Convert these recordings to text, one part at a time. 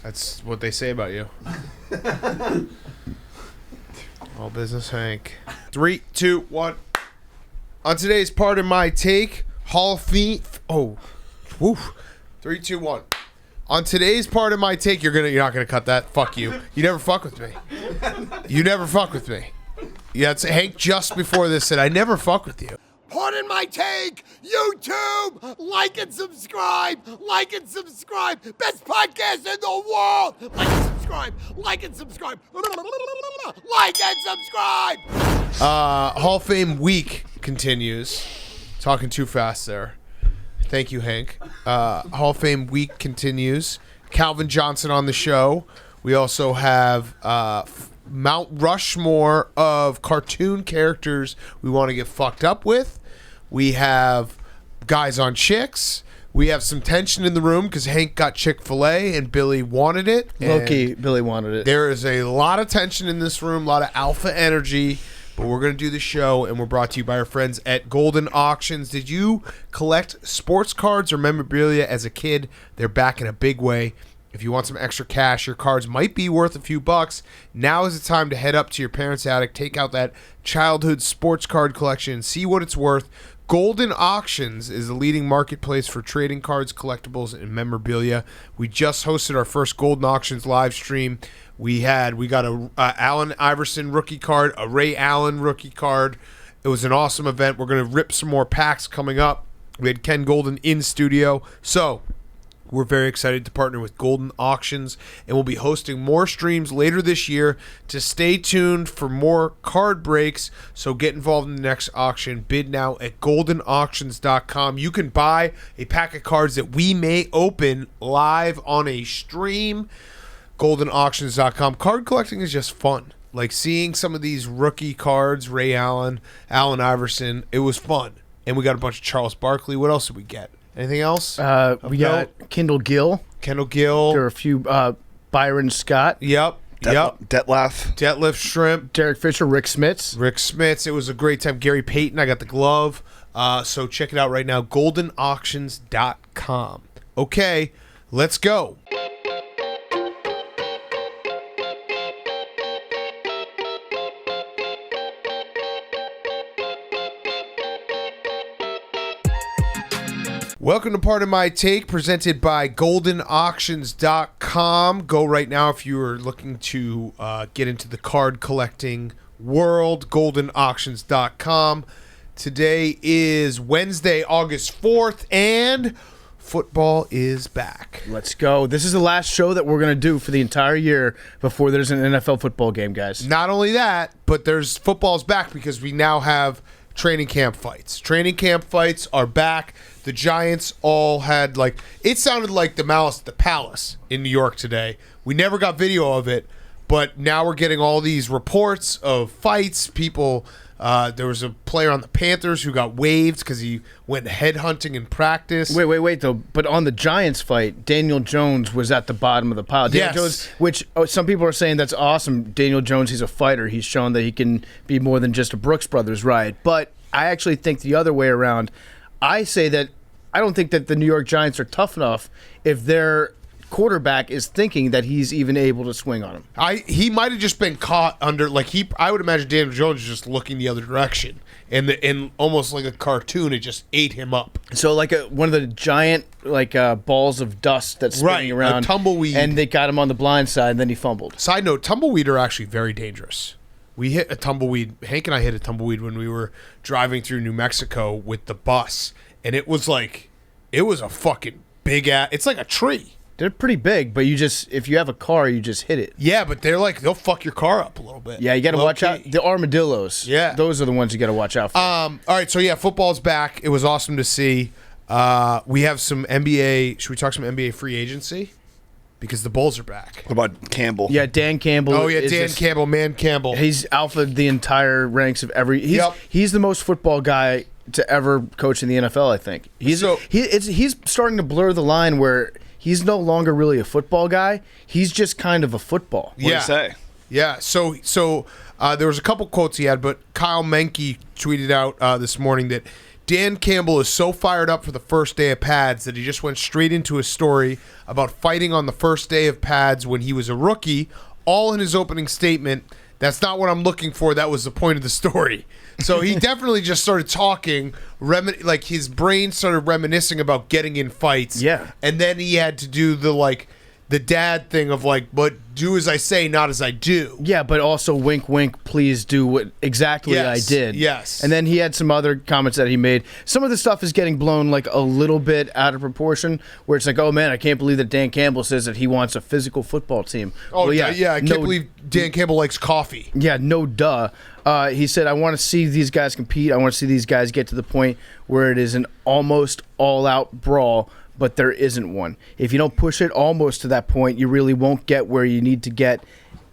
That's what they say about you. All business, Hank. 3, 2, 1. On today's part of my take, Hall of Fame. Oh, woof. 3, 2, 1. On today's part of my take, you're not gonna cut that. Fuck you. You never fuck with me. You never fuck with me. Yeah, it's Hank just before this said I never fuck with you. Pardon my take, YouTube, like and subscribe, best podcast in the world, like and subscribe, Hall of Fame week continues. Talking too fast there. Thank you, Hank. Hall of Fame week continues. Calvin Johnson on the show. We also have Mount Rushmore of cartoon characters we want to get fucked up with. We have guys on chicks. We have some tension in the room because Hank got Chick-fil-A and Billy wanted it. Low-key, Billy wanted it. There is a lot of tension in this room, a lot of alpha energy, but we're going to do the show, and we're brought to you by our friends at Golden Auctions. Did you collect sports cards or memorabilia as a kid? They're back in a big way. If you want some extra cash, your cards might be worth a few bucks. Now is the time to head up to your parents' attic, take out that childhood sports card collection, and see what it's worth. Golden Auctions is the leading marketplace for trading cards, collectibles, and memorabilia. We just hosted our first Golden Auctions live stream. We got a Allen Iverson rookie card, a Ray Allen rookie card. It was an awesome event. We're going to rip some more packs coming up. We had Ken Golden in studio. So we're very excited to partner with Golden Auctions, and we'll be hosting more streams later this year. To stay tuned for more card breaks, so get involved in the next auction. Bid now at goldenauctions.com. You can buy a pack of cards that we may open live on a stream. goldenauctions.com. Card collecting is just fun. Like seeing some of these rookie cards, Ray Allen, Allen Iverson, it was fun. And we got a bunch of Charles Barkley. What else did we get? Anything else? We got Kendall Gill. Kendall Gill. There are a few Byron Scott. Yep. Detlef Shrimp. Derek Fisher. Rick Smits. It was a great time. Gary Payton. I got the glove. So check it out right now. goldenauctions.com. Okay, let's go. Welcome to Part of My Take, presented by goldenauctions.com. Go right now if you are looking to get into the card collecting world, goldenauctions.com. Today is Wednesday, August 4th, and football is back. Let's go. This is the last show that we're going to do for the entire year before there's an NFL football game, guys. Not only that, but football's back because we now have training camp fights. Training camp fights are back. The Giants all had, it sounded like the Malice at the Palace in New York today. We never got video of it, but now we're getting all these reports of fights. People, there was a player on the Panthers who got waived because he went headhunting in practice. Wait, though. But on the Giants fight, Daniel Jones was at the bottom of the pile. Daniel Jones, which some people are saying that's awesome. Daniel Jones, he's a fighter. He's shown that he can be more than just a Brooks Brothers ride. But I actually think the other way around. I say that I don't think that the New York Giants are tough enough if their quarterback is thinking that he's even able to swing on him. He might have just been caught under, I would imagine Daniel Jones is just looking the other direction. And almost like a cartoon, it just ate him up. So like one of the giant balls of dust that's spinning around. A tumbleweed. And they got him on the blind side, and then he fumbled. Side note, tumbleweed are actually very dangerous. We hit a tumbleweed. Hank and I hit a tumbleweed when we were driving through New Mexico with the bus. And it was a fucking big ass. It's like a tree. They're pretty big, but if you have a car, you just hit it. Yeah, but they'll fuck your car up a little bit. Yeah, you got to watch out. The armadillos. Yeah. Those are the ones you got to watch out for. All right, so football's back. It was awesome to see. We have some NBA. Should we talk some NBA free agency? Because the Bulls are back. What about Campbell? Yeah, Dan Campbell. Oh, yeah, Campbell. He's alpha the entire ranks of every. He's the most football guy to ever coach in the NFL, I think. He's starting to blur the line where he's no longer really a football guy. He's just kind of a football. What do you say? Yeah, so there was a couple quotes he had, but Kyle Menke tweeted out this morning that Dan Campbell is so fired up for the first day of pads that he just went straight into a story about fighting on the first day of pads when he was a rookie, all in his opening statement. That's not what I'm looking for. That was the point of the story. So he definitely just started talking, like his brain started reminiscing about getting in fights. Yeah. And then he had to do the dad thing of but do as I say, not as I do. Yeah, but also wink, wink, please do what exactly I did. Yes. And then he had some other comments that he made. Some of the stuff is getting blown a little bit out of proportion, where it's like, oh man, I can't believe that Dan Campbell says that he wants a physical football team. Oh, well, yeah, I can't believe Dan Campbell likes coffee. Yeah, no duh. He said, I want to see these guys compete. I want to see these guys get to the point where it is an almost all-out brawl, but there isn't one. If you don't push it almost to that point, you really won't get where you need to get,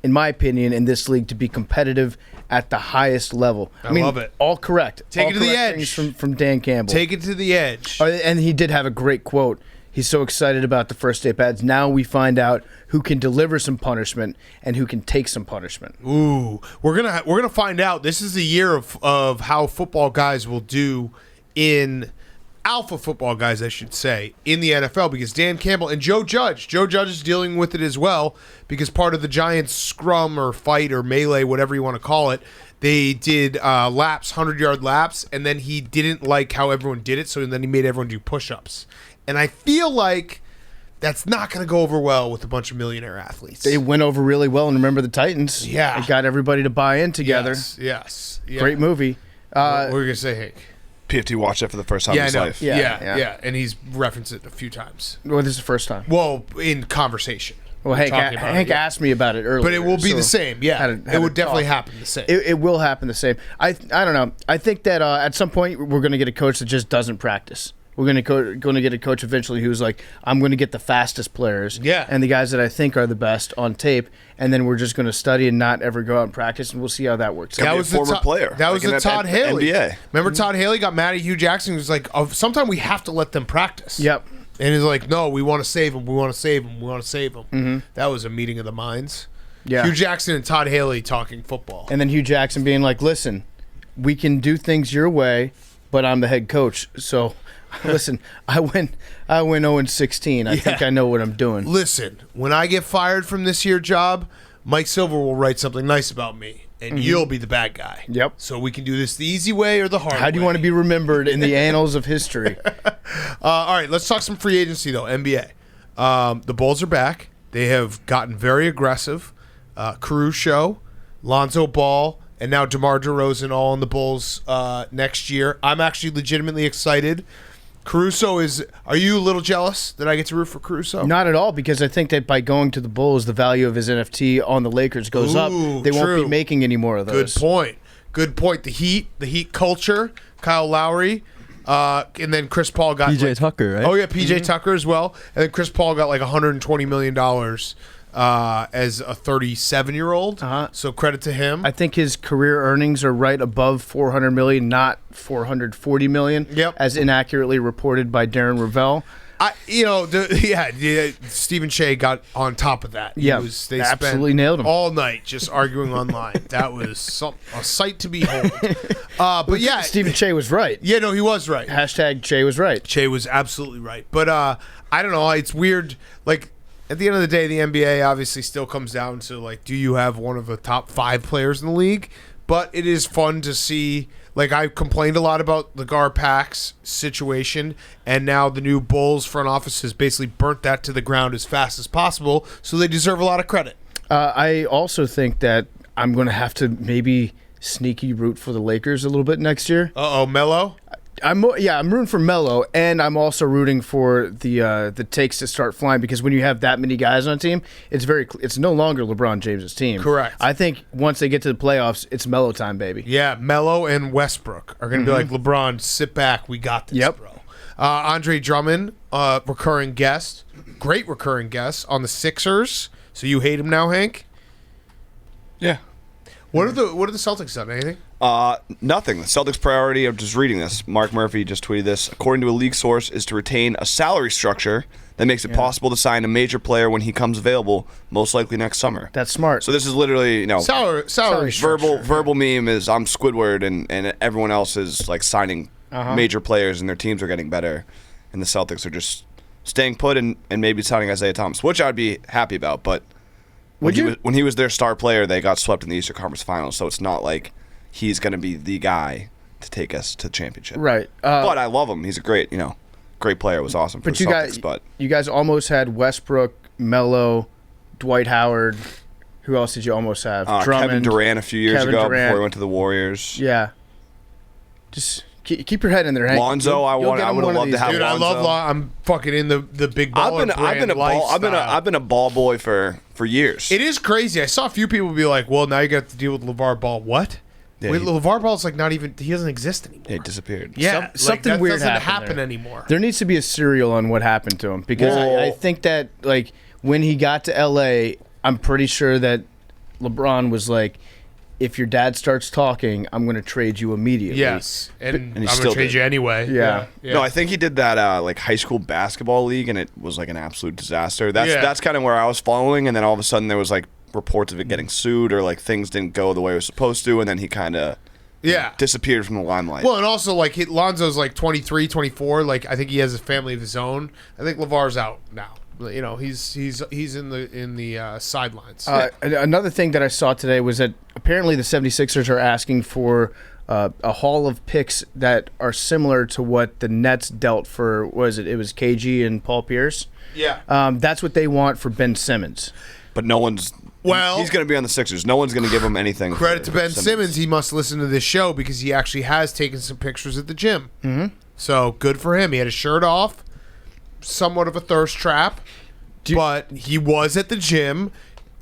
in my opinion, in this league to be competitive at the highest level. I mean, love it. All correct. Take all it to the correct edge. things from Dan Campbell. Take it to the edge. And he did have a great quote. He's so excited about the first day pads. Now we find out who can deliver some punishment and who can take some punishment. Ooh, we're gonna find out. This is the year of how football guys will do in alpha football guys, I should say, in the NFL, because Dan Campbell and Joe Judge is dealing with it as well, because part of the Giants scrum or fight or melee, whatever you want to call it, they did laps, 100-yard laps, and then he didn't like how everyone did it, so then he made everyone do push-ups. And I feel like that's not going to go over well with a bunch of millionaire athletes. They went over really well, and remember the Titans? Yeah. It got everybody to buy in together. Yes. Yeah. Great movie. What were you going to say, Hank? PFT watched it for the first time in his life. Yeah. And he's referenced it a few times. Well, this is the first time. Well, in conversation. Well, Hank asked me about it earlier. But it will be the same, yeah. It would definitely happen the same. It will happen the same. I don't know. I think that at some point we're going to get a coach that just doesn't practice. We're going to get a coach eventually who's like, I'm going to get the fastest players and the guys that I think are the best on tape, and then we're just going to study and not ever go out and practice, and we'll see how that works. That was a former player. That was the Todd Haley. NBA. Remember Todd Haley got mad at Hugh Jackson? He was like, sometime we have to let them practice. Yep. And he's like, no, we want to save them. We want to save them. We want to save them. Mm-hmm. That was a meeting of the minds. Yeah. Hugh Jackson and Todd Haley talking football. And then Hugh Jackson being like, listen, we can do things your way, but I'm the head coach, so... Listen, I went 0-16. I think I know what I'm doing. Listen, when I get fired from this here job, Mike Silver will write something nice about me, and you'll be the bad guy. Yep. So we can do this the easy way or the hard way. How do you want to be remembered in the annals of history? All right, let's talk some free agency, though, NBA. The Bulls are back. They have gotten very aggressive. Caruso, Lonzo Ball, and now DeMar DeRozan all on the Bulls next year. I'm actually legitimately excited. Caruso are you a little jealous that I get to root for Caruso? Not at all, because I think that by going to the Bulls, the value of his NFT on the Lakers goes up. They won't be making any more of those. Good point. The Heat culture, Kyle Lowry, and then Chris Paul got PJ Tucker, right? Oh yeah, PJ Tucker as well. And then Chris Paul got like $120 million as a 37-year-old. So credit to him. I think his career earnings are right above $400 million, not $440 million. Yep. As inaccurately reported by Darren Ravel. Stephen Shea got on top of that. Yeah, they absolutely nailed him all night just arguing online. That was a sight to behold. But yeah, Stephen Shea was right. Yeah, no, he was right. Hashtag Shea was right. Shea was absolutely right. But I don't know. It's weird. Like at the end of the day, the NBA obviously still comes down to like, do you have one of the top 5 players in the league? But it is fun to see. Like, I complained a lot about the Garpax situation, and now the new Bulls front office has basically burnt that to the ground as fast as possible, so they deserve a lot of credit. I also think that I'm going to have to maybe sneaky root for the Lakers a little bit next year. Melo? I'm rooting for Melo, and I'm also rooting for the takes to start flying, because when you have that many guys on a team, it's no longer LeBron James' team. Correct. I think once they get to the playoffs, it's Melo time, baby. Yeah, Melo and Westbrook are going to be like, LeBron, sit back, we got this, bro. Andre Drummond, recurring guest, great recurring guest on the Sixers. So you hate him now, Hank? Yeah. What are the Celtics done? Anything? Nothing. The Celtics' priority, I'm just reading this. Mark Murphy just tweeted this. According to a league source, is to retain a salary structure that makes it possible to sign a major player when he comes available, most likely next summer. That's smart. So this is literally, salary verbal meme is I'm Squidward and everyone else is like signing major players and their teams are getting better, and the Celtics are just staying put and maybe signing Isaiah Thomas, which I'd be happy about. But when he was their star player, they got swept in the Eastern Conference Finals, so it's not like he's going to be the guy to take us to the championship. Right. But I love him. He's a great player. It was awesome for the Celtics. You guys almost had Westbrook, Melo, Dwight Howard. Who else did you almost have? Drummond, Kevin Durant a few years ago before he went to the Warriors. Yeah. Just keep your head in there, Hank. Lonzo, I would have loved to have. Dude, Lonzo. I love. I'm fucking in the big baller I've been a ball boy for years. It is crazy. I saw a few people be like, "Well, now you got to deal with LeVar Ball." What? Yeah, Wait, LeVar Ball's like not even. He doesn't exist anymore. He disappeared. Yeah, something that weird doesn't happen anymore. There needs to be a serial on what happened to him because I think that like when he got to LA, I'm pretty sure that LeBron was like, if your dad starts talking, I'm going to trade you immediately. Yes, and I'm going still to trade did. you anyway. Yeah. No, I think he did that like high school basketball league, and it was like an absolute disaster. That's kind of where I was following, and then all of a sudden there was like reports of it getting sued or like things didn't go the way it was supposed to, and then he kind of disappeared from the limelight. Well, and also like Lonzo's like 23, 24. Like I think he has a family of his own. I think LeVar's out now. You know, he's in the sidelines. Another thing that I saw today was that apparently the 76ers are asking for a haul of picks that are similar to what the Nets dealt for. What was it? It was KG and Paul Pierce. Yeah. That's what they want for Ben Simmons. But no one's. Well, he's going to be on the Sixers. No one's going to give him anything. Credit to Ben Simmons. He must listen to this show because he actually has taken some pictures at the gym. Mm-hmm. So good for him. He had his shirt off. Somewhat of a thirst trap, but he was at the gym.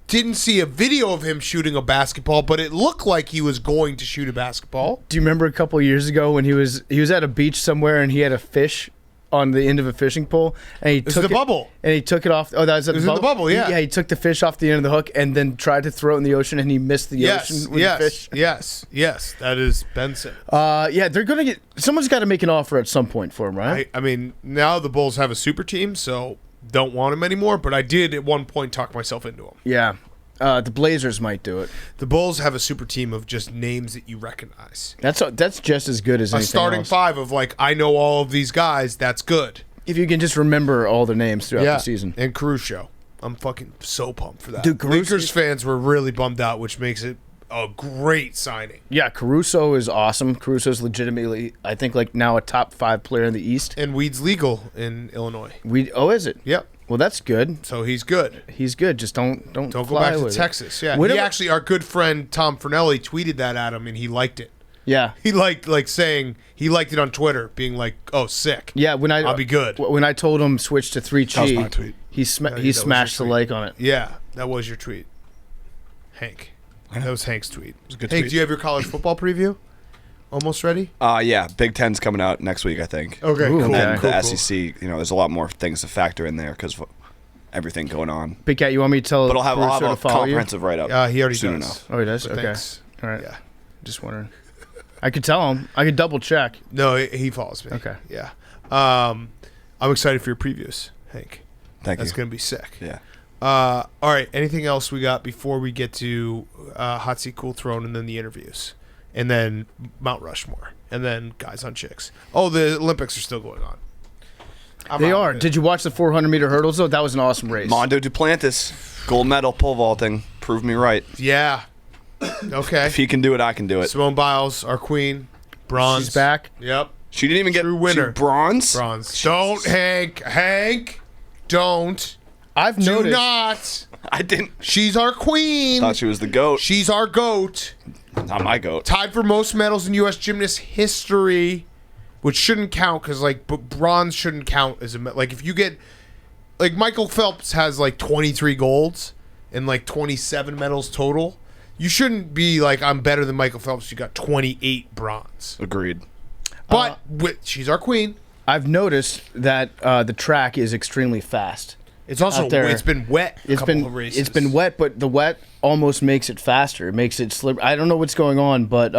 Didn't see a video of him shooting a basketball, but it looked like he was going to shoot a basketball. Do you remember a couple of years ago when he was at a beach somewhere and he had a fish on the end of a fishing pole and he took the bubble and he took it off. Oh, that was at the bubble. Yeah, he took the fish off the end of the hook and then tried to throw it in the ocean and he missed the ocean with the fish. Yes, that is Ben Simmons. Yeah, they're gonna get. Someone's got to make an offer at some point for him, right? I mean, now the Bulls have a super team, so don't want him anymore. But I did at one point talk myself into him. Yeah. The Blazers might do it. The Bulls have a super team of just names that you recognize. That's just as good as anything starting else. Five of like, I know all of these guys. That's good. If you can just remember all their names throughout the season. And Caruso. I'm fucking so pumped for that. Dude, Lakers fans were really bummed out, which makes it a great signing. Yeah, Caruso is awesome. Caruso's legitimately, I think, like now a top 5 player in the East. And weed's legal in Illinois. Is it? Yep. Well, that's good. So he's good. He's good. Just don't go back to Texas. Yeah. He actually, our good friend Tom Fernelli tweeted that at him, and he liked it. Yeah. He liked saying he liked it on Twitter, being like, "Oh, sick." Yeah. I'll be good. When I told him switch to 3G, that was my tweet. He smashed the like on it. Yeah, that was your tweet, Hank. That was Hank's tweet. It was a good tweet. Hank, do you have your college football preview? Almost ready? Yeah. Big Ten's coming out next week, I think. Okay. Ooh, Cool. And cool. the SEC, there's a lot more things to factor in there because of everything going on. Big Cat, you want me to tell? But I'll have Caruso a to follow you? comprehensive write-up. He already soon does. enough. Oh, he does. But Okay. thanks. All right. Yeah. Just wondering. I could tell him. I could double check. No, he follows me. Okay. Yeah. I'm excited for your previews, Hank. Thank you. That's going to be sick. Yeah. All right. Anything else we got before we get to Hot Seat Cool Throne and then the interviews? And then Mount Rushmore. And then Guys on Chicks. Oh, the Olympics are still going on. They are. Did you watch the 400-meter hurdles, though? That was an awesome race. Mondo Duplantis, gold medal pole vaulting. Proved me right. Yeah. Okay. If he can do it, I can do it. Simone Biles, our queen. Bronze. She's back. Yep. She didn't even get True winner. bronze? Bronze. Jesus. Don't, Hank. Don't. I've Do noticed. not. I didn't. She's our queen. Thought she was the GOAT. She's our GOAT. Not my GOAT. Tied for most medals in U.S. gymnast history, which shouldn't count because, like, bronze shouldn't count as a like if you get, like, Michael Phelps has like 23 golds and like 27 medals total. You shouldn't be like, I'm better than Michael Phelps. You got 28 bronze. Agreed. But she's our queen. I've noticed that the track is extremely fast. It's also it's been wet. It's been wet, but the wet almost makes it faster. It makes it slippery. I don't know what's going on, but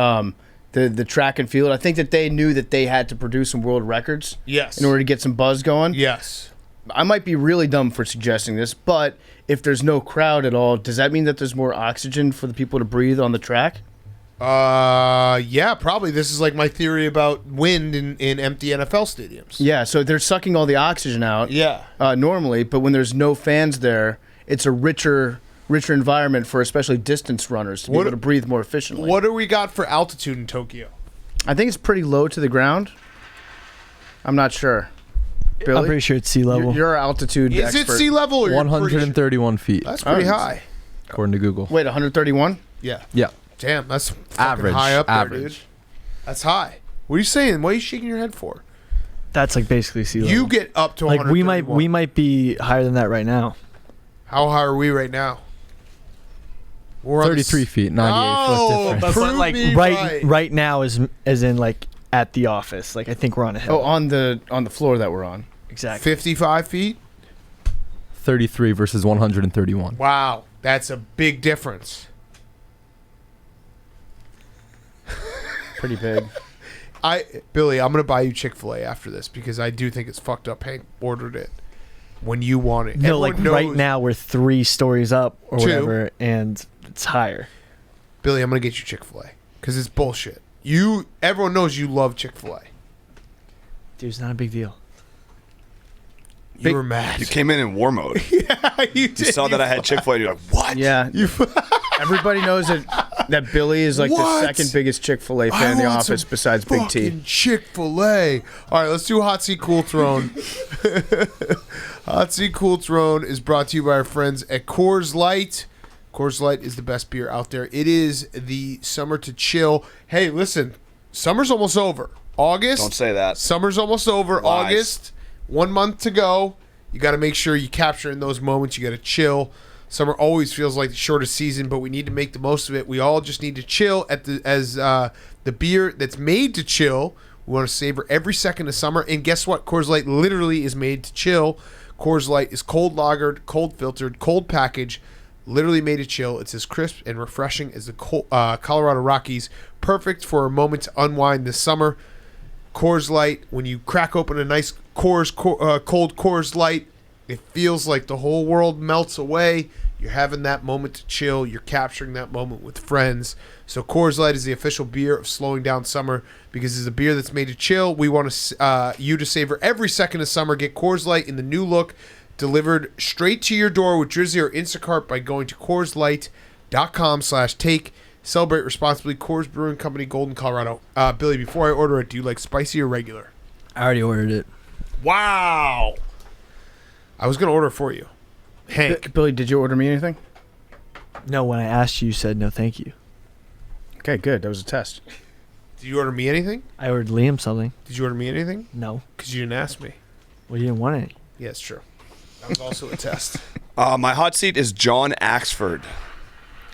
the track and field. I think that they knew that they had to produce some world records. Yes. In order to get some buzz going. Yes. I might be really dumb for suggesting this, but if there's no crowd at all, does that mean that there's more oxygen for the people to breathe on the track? Yeah, probably. This is like my theory about wind in empty NFL stadiums. Yeah, so they're sucking all the oxygen out. Yeah. Normally, but when there's no fans there, it's a richer environment for especially distance runners to be able to breathe more efficiently. What do we got for altitude in Tokyo? I think it's pretty low to the ground. I'm not sure. Billy? I'm pretty sure it's sea level. You're our altitude Is expert. it sea level or 131 feet, That's pretty high. according to Google. Wait, 131? Yeah. Yeah. Damn, that's fucking Average. high up there, dude. Average. That's high. What are you saying? What are you shaking your head for? That's like basically sea level. You get up to like 131. we might be higher than that right now. How high are we right now? We're on 33 feet, 98 foot difference. Prove like me right now is as in like at the office. Like I think we're on a hill. Oh, on the floor that we're on. Exactly. 55 feet? 33 versus 131. Wow, that's a big difference. Pretty big. Billy, I'm gonna buy you Chick-fil-A after this because I do think it's fucked up. Hank ordered it when you want it. No, Everyone like right knows- now we're 3 stories up or 2. whatever, and it's higher. Billy, I'm gonna get you Chick-fil-A because it's bullshit. Everyone knows you love Chick-fil-A. Dude, it's not a big deal. You were mad. You came in war mode. Yeah, you did. You saw that I had Chick-fil-A. You're like, what? Yeah. Everybody knows that Billy is like What? the second biggest Chick-fil-A fan in the want office some besides Big T. fucking Chick-fil-A. All right, let's do Hot Seat Cool Throne. Hot Seat Cool Throne is brought to you by our friends at Coors Light. Coors Light is the best beer out there. It is the summer to chill. Hey, listen, summer's almost over. August. Don't say that. Summer's almost over. Lies. August. 1 month to go. You got to make sure you capture in those moments. You got to chill. Summer always feels like the shortest season, but we need to make the most of it. We all just need to chill as the beer that's made to chill. We want to savor every second of summer. And guess what? Coors Light literally is made to chill. Coors Light is cold lagered, cold filtered, cold packaged, literally made to chill. It's as crisp and refreshing as the Colorado Rockies. Perfect for a moment to unwind this summer. Coors Light, when you crack open a nice cold Coors Light, it feels like the whole world melts away. You're having that moment to chill. You're capturing that moment with friends. So Coors Light is the official beer of slowing down summer because it's a beer that's made to chill. We want you to savor every second of summer. Get Coors Light in the new look delivered straight to your door with Drizzy or Instacart by going to CoorsLight.com/take. Celebrate responsibly. Coors Brewing Company, Golden, Colorado. Billy, before I order it, do you like spicy or regular? I already ordered it. Wow. I was going to order it for you. Hank. Billy, did you order me anything? No, when I asked you, you said no, thank you. Okay, good. That was a test. Did you order me anything? I ordered Liam something. Did you order me anything? No. Because you didn't ask me. Well, you didn't want any. Yeah, it's true. That was also a test. My hot seat is John Axford.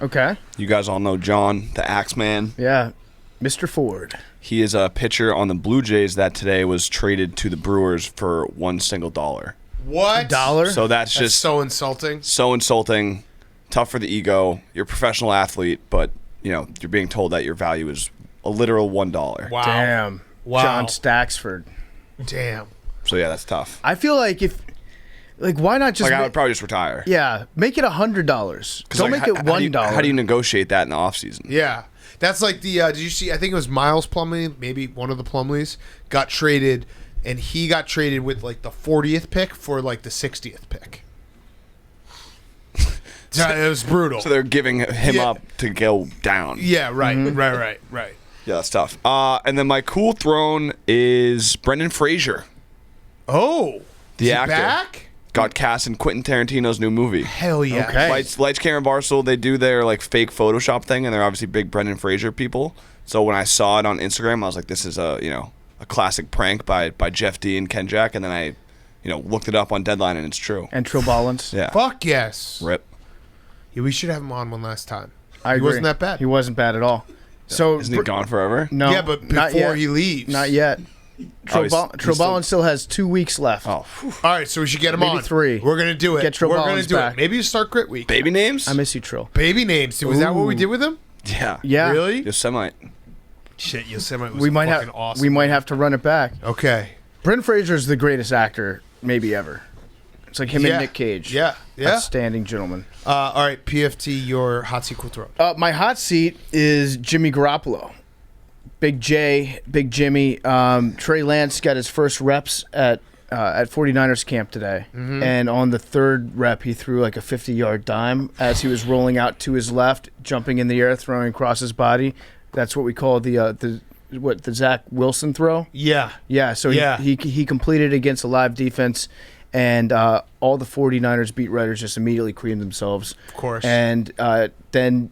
Okay. You guys all know John, the Axeman. Yeah. Mr. Ford. He is a pitcher on the Blue Jays that today was traded to the Brewers for $1 single. What? $1? So that's That's just so insulting. so insulting, tough for the ego. You're a professional athlete, but you're being told that your value is a literal $1. Wow. Damn. Wow. John Staxford. Damn. So yeah, that's tough. I feel like why not just I would probably just retire. yeah, make it $100. Don't make it $1. How do you negotiate that in the offseason? Yeah. That's like the, did you see, I think it was Miles Plumlee, maybe one of the Plumlees, got traded, and he got traded with like the 40th pick for like the 60th pick. It was brutal. So they're giving him up to go down. Yeah, right, right. Yeah, that's tough. And then my cool throne is Brendan Fraser. Oh. The is he actor. back? Got cast in Quentin Tarantino's new movie. Hell yeah. Okay. Lights, Camera, Barstool, they do their like fake Photoshop thing, and they're obviously big Brendan Fraser people. So when I saw it on Instagram, I was like, this is a classic prank by Jeff D and Ken Jack, and then I looked it up on Deadline, and it's true. And Trill Ballins. Yeah. Fuck yes. Rip. Yeah, we should have him on one last time. I He agree. wasn't that bad. He wasn't bad at all. So Isn't he gone forever? No. Yeah, but not before yet. he leaves. Not yet. Oh, he's Trill still- Ballins still has 2 weeks left. Oh, All right, so we should get him Maybe on. 3. We're going to do it. Get Trill We're going Ballins to do back. it. Maybe you start Grit Week. baby names? I miss you, Trill. Baby names. Was that what we Ooh. did with him? Yeah. Yeah. Really? Yosemite. Shit, Yosemite was We might fucking have awesome. we might have to run it back. Okay. Brendan Fraser is the greatest actor maybe ever. It's like him and Nick Cage. Yeah. Outstanding gentleman. All right, PFT, your hot seat, cool throw. My hot seat is Jimmy Garoppolo. Big J, Big Jimmy. Trey Lance got his first reps at 49ers camp today. Mm-hmm. And on the third rep, he threw like a 50-yard dime as he was rolling out to his left, jumping in the air, throwing across his body. That's what we call the Zach Wilson throw. Yeah. Yeah, so he completed against a live defense, and all the 49ers beat writers just immediately creamed themselves. Of course. And then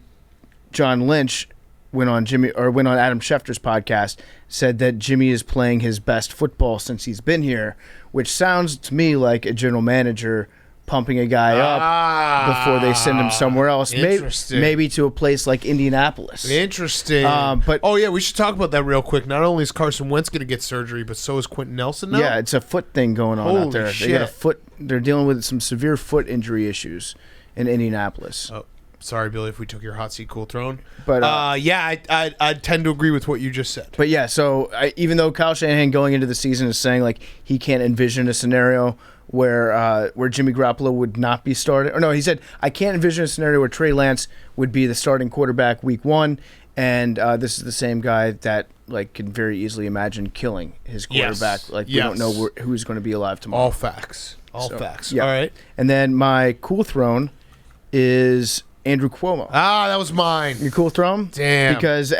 John Lynch went on Adam Schefter's podcast, said that Jimmy is playing his best football since he's been here, which sounds to me like a general manager pumping a guy up before they send him somewhere else. Maybe to a place like Indianapolis. Interesting. But we should talk about that real quick. Not only is Carson Wentz going to get surgery, but so is Quentin Nelson now? Yeah, it's a foot thing going on out there. Shit. They got a foot. They're dealing with some severe foot injury issues in Indianapolis. Oh, sorry, Billy, if we took your hot seat, cool throne. But I tend to agree with what you just said. But yeah, so even though Kyle Shanahan going into the season is saying like he can't envision a scenario where Jimmy Garoppolo would not be starting. Or no, he said, I can't envision a scenario where Trey Lance would be the starting quarterback week 1, and this is the same guy that like can very easily imagine killing his quarterback. Yes. Like we don't know who's going to be alive tomorrow. All facts. Facts. Yeah. All right. And then my cool throne is Andrew Cuomo. That was mine. Your cool throne? Damn. Because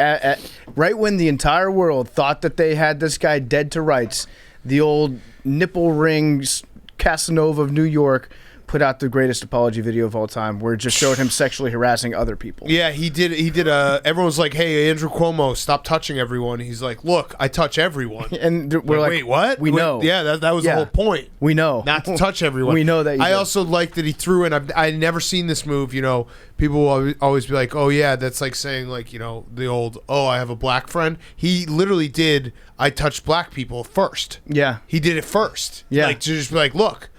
right when the entire world thought that they had this guy dead to rights, the old nipple rings Casanova of New York put out the greatest apology video of all time, where it just showed him sexually harassing other people. Yeah, he did. Everyone was like, "Hey, Andrew Cuomo, stop touching everyone." He's like, "Look, I touch everyone." And we're like, "Wait, what?" We know. Yeah, that was the whole point. We know Not to touch everyone. We know that. I also like that he threw in. I've never seen this move. You know, people will always be like, "Oh yeah, that's like saying like the old, oh, I have a black friend." He literally did. I touched black people first. Yeah, he did it first. Yeah, like to just be like, look.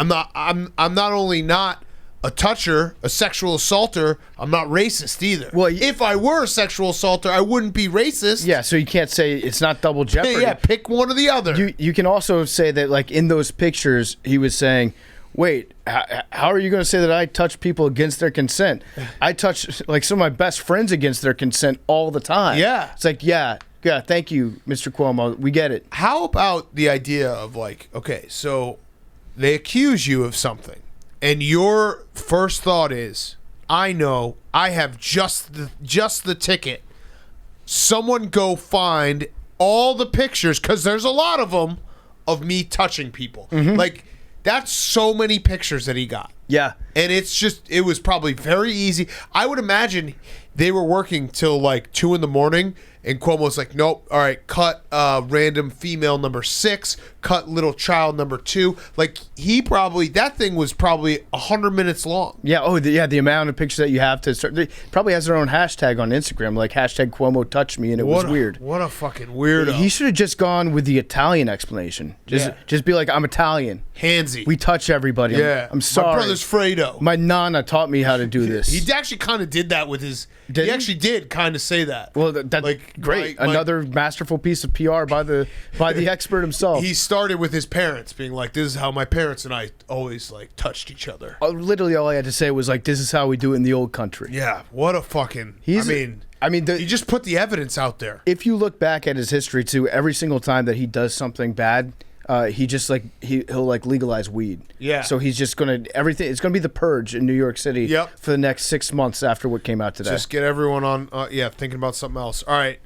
I'm not only not a toucher, a sexual assaulter, I'm not racist either. Well, if I were a sexual assaulter, I wouldn't be racist. Yeah, so you can't say it's not double jeopardy. Yeah, pick one or the other. You can also say that like in those pictures, he was saying, wait, how are you going to say that I touch people against their consent? I touch like some of my best friends against their consent all the time. Yeah. It's like, yeah, thank you, Mr. Cuomo. We get it. How about the idea of like, okay, so they accuse you of something, and your first thought is, I know, I have just the ticket. Someone go find all the pictures, because there's a lot of them, of me touching people. Mm-hmm. Like, that's so many pictures that he got. Yeah. And it was probably very easy. I would imagine they were working till like 2 a.m, and Cuomo's like, nope, all right, cut random female number 6, cut little child number 2. Like, that thing was probably 100 minutes long. Yeah, the amount of pictures that you have to start. It probably has their own hashtag on Instagram, like hashtag Cuomo touched me, and it was weird. What a fucking weirdo. He should have just gone with the Italian explanation. Just be like, I'm Italian. Handsy. We touch everybody. Yeah. I'm sorry. My brother's Fredo. My nana taught me how to do this. He actually kind of did that with his... He actually did kind of say that. Well, that's like, great. Another masterful piece of PR by the expert himself. He started with his parents being like, this is how my parents and I always like touched each other. Literally all I had to say was like, this is how we do it in the old country. Yeah, what a fucking... he just put the evidence out there. If you look back at his history too, every single time that he does something bad, he just like he'll like legalize weed. Yeah. So he's just gonna everything. It's gonna be the purge in New York City. Yep. For the next 6 months after what came out today. Just get everyone on. Thinking about something else. All right.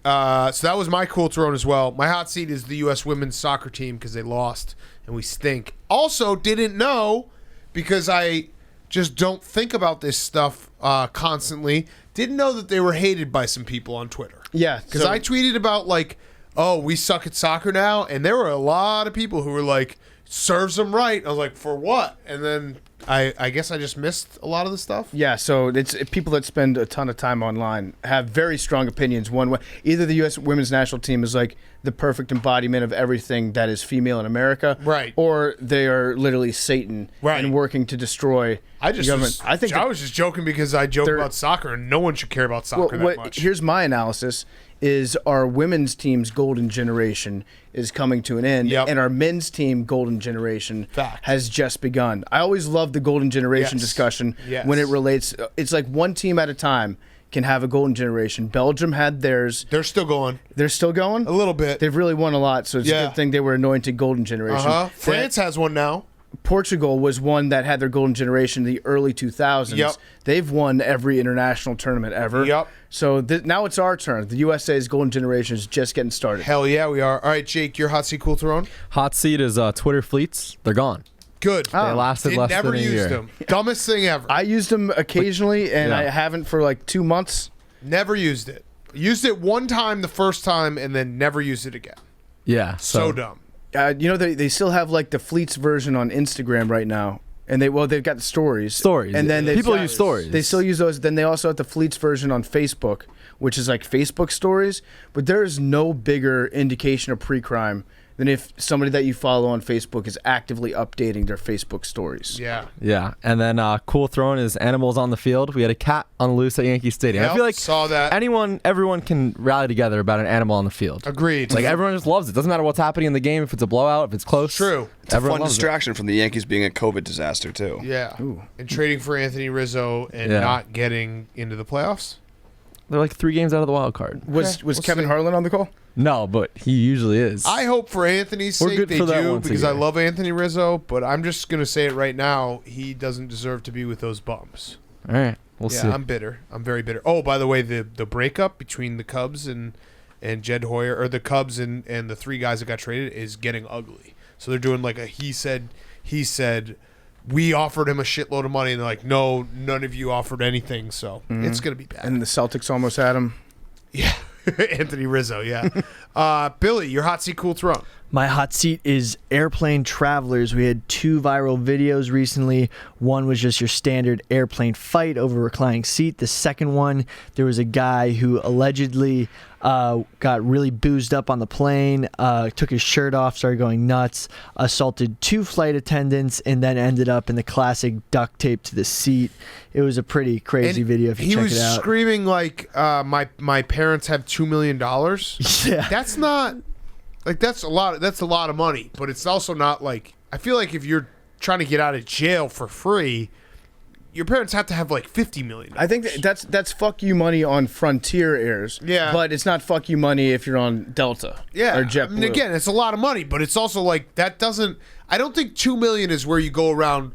So that was my cool throne as well. My hot seat is the U.S. women's soccer team because they lost and we stink. Also, didn't know because I just don't think about this stuff constantly. Didn't know that they were hated by some people on Twitter. Yeah. Because I tweeted about like, oh, we suck at soccer now, and there were a lot of people who were like, serves them right. I was like, for what? And then I guess I just missed a lot of the stuff. Yeah, so it's people that spend a ton of time online have very strong opinions one way. Either the U.S. women's national team is like the perfect embodiment of everything that is female in America, right? Or they are literally Satan, right, and working to destroy the government. I was just joking because I joke about soccer, and no one should care about soccer that much. Here's my analysis: is our women's team's golden generation is coming to an end, and our men's team golden generation has just begun. I always love the golden generation discussion when it relates. It's like one team at a time can have a golden generation. Belgium had theirs. They're still going. They're still going? A little bit. They've really won a lot, so it's a good thing they were anointed golden generation. France has one now. Portugal was one that had their golden generation in the early 2000s. Yep. They've won every international tournament ever. Yep. So now it's our turn. The USA's golden generation is just getting started. Hell yeah, we are. All right, Jake, your hot seat, cool thrown? Hot seat is Twitter fleets. They're gone. Good. They lasted less than a year. Never used them. Dumbest thing ever. I used them occasionally, and I haven't for like 2 months. Never used it. Used it one time the first time, and then never used it again. Yeah. So dumb. They still have like the Fleets version on Instagram right now, and they've got the stories, and then people use stories. They still use those. Then they also have the Fleets version on Facebook, which is like Facebook stories. But there is no bigger indication of pre-crime than if somebody that you follow on Facebook is actively updating their Facebook stories. Yeah. And then cool thrown is animals on the field. We had a cat on the loose at Yankee Stadium. I feel like saw that. Everyone can rally together about an animal on the field. Agreed. Like everyone just loves it. Doesn't matter what's happening in the game, if it's a blowout, if it's close. True. It's a fun distraction from the Yankees being a COVID disaster too. Yeah. Ooh. And trading for Anthony Rizzo and not getting into the playoffs. They're like 3 games out of the wild card. Was Kevin Harlan on the call? No, but he usually is. I hope for Anthony's sake they do, because I love Anthony Rizzo, but I'm just going to say it right now. He doesn't deserve to be with those bums. All right. We'll see. I'm bitter. I'm very bitter. Oh, by the way, the breakup between the Cubs and Jed Hoyer, or the Cubs and the 3 guys that got traded, is getting ugly. So they're doing like a he said, we offered him a shitload of money, and they're like, no, none of you offered anything, so it's going to be bad. And the Celtics almost had him. Yeah. Anthony Rizzo, yeah. Billy, your hot seat, cool thrown. My hot seat is airplane travelers. We had 2 viral videos recently. One was just your standard airplane fight over a reclining seat. The second one, there was a guy who allegedly got really boozed up on the plane, took his shirt off, started going nuts, assaulted 2 flight attendants, and then ended up in the classic duct tape to the seat. It was a pretty crazy video if you check it out. He was screaming like, my parents have $2 million. Yeah. That's not... Like, that's a lot of money, but it's also not like, I feel like if you're trying to get out of jail for free, your parents have to have like $50 million. I think that's fuck you money on Frontier Airs. Yeah. But it's not fuck you money if you're on Delta. Yeah. Or JetBlue. I mean, again, it's a lot of money, but it's also like, I don't think $2 million is where you go around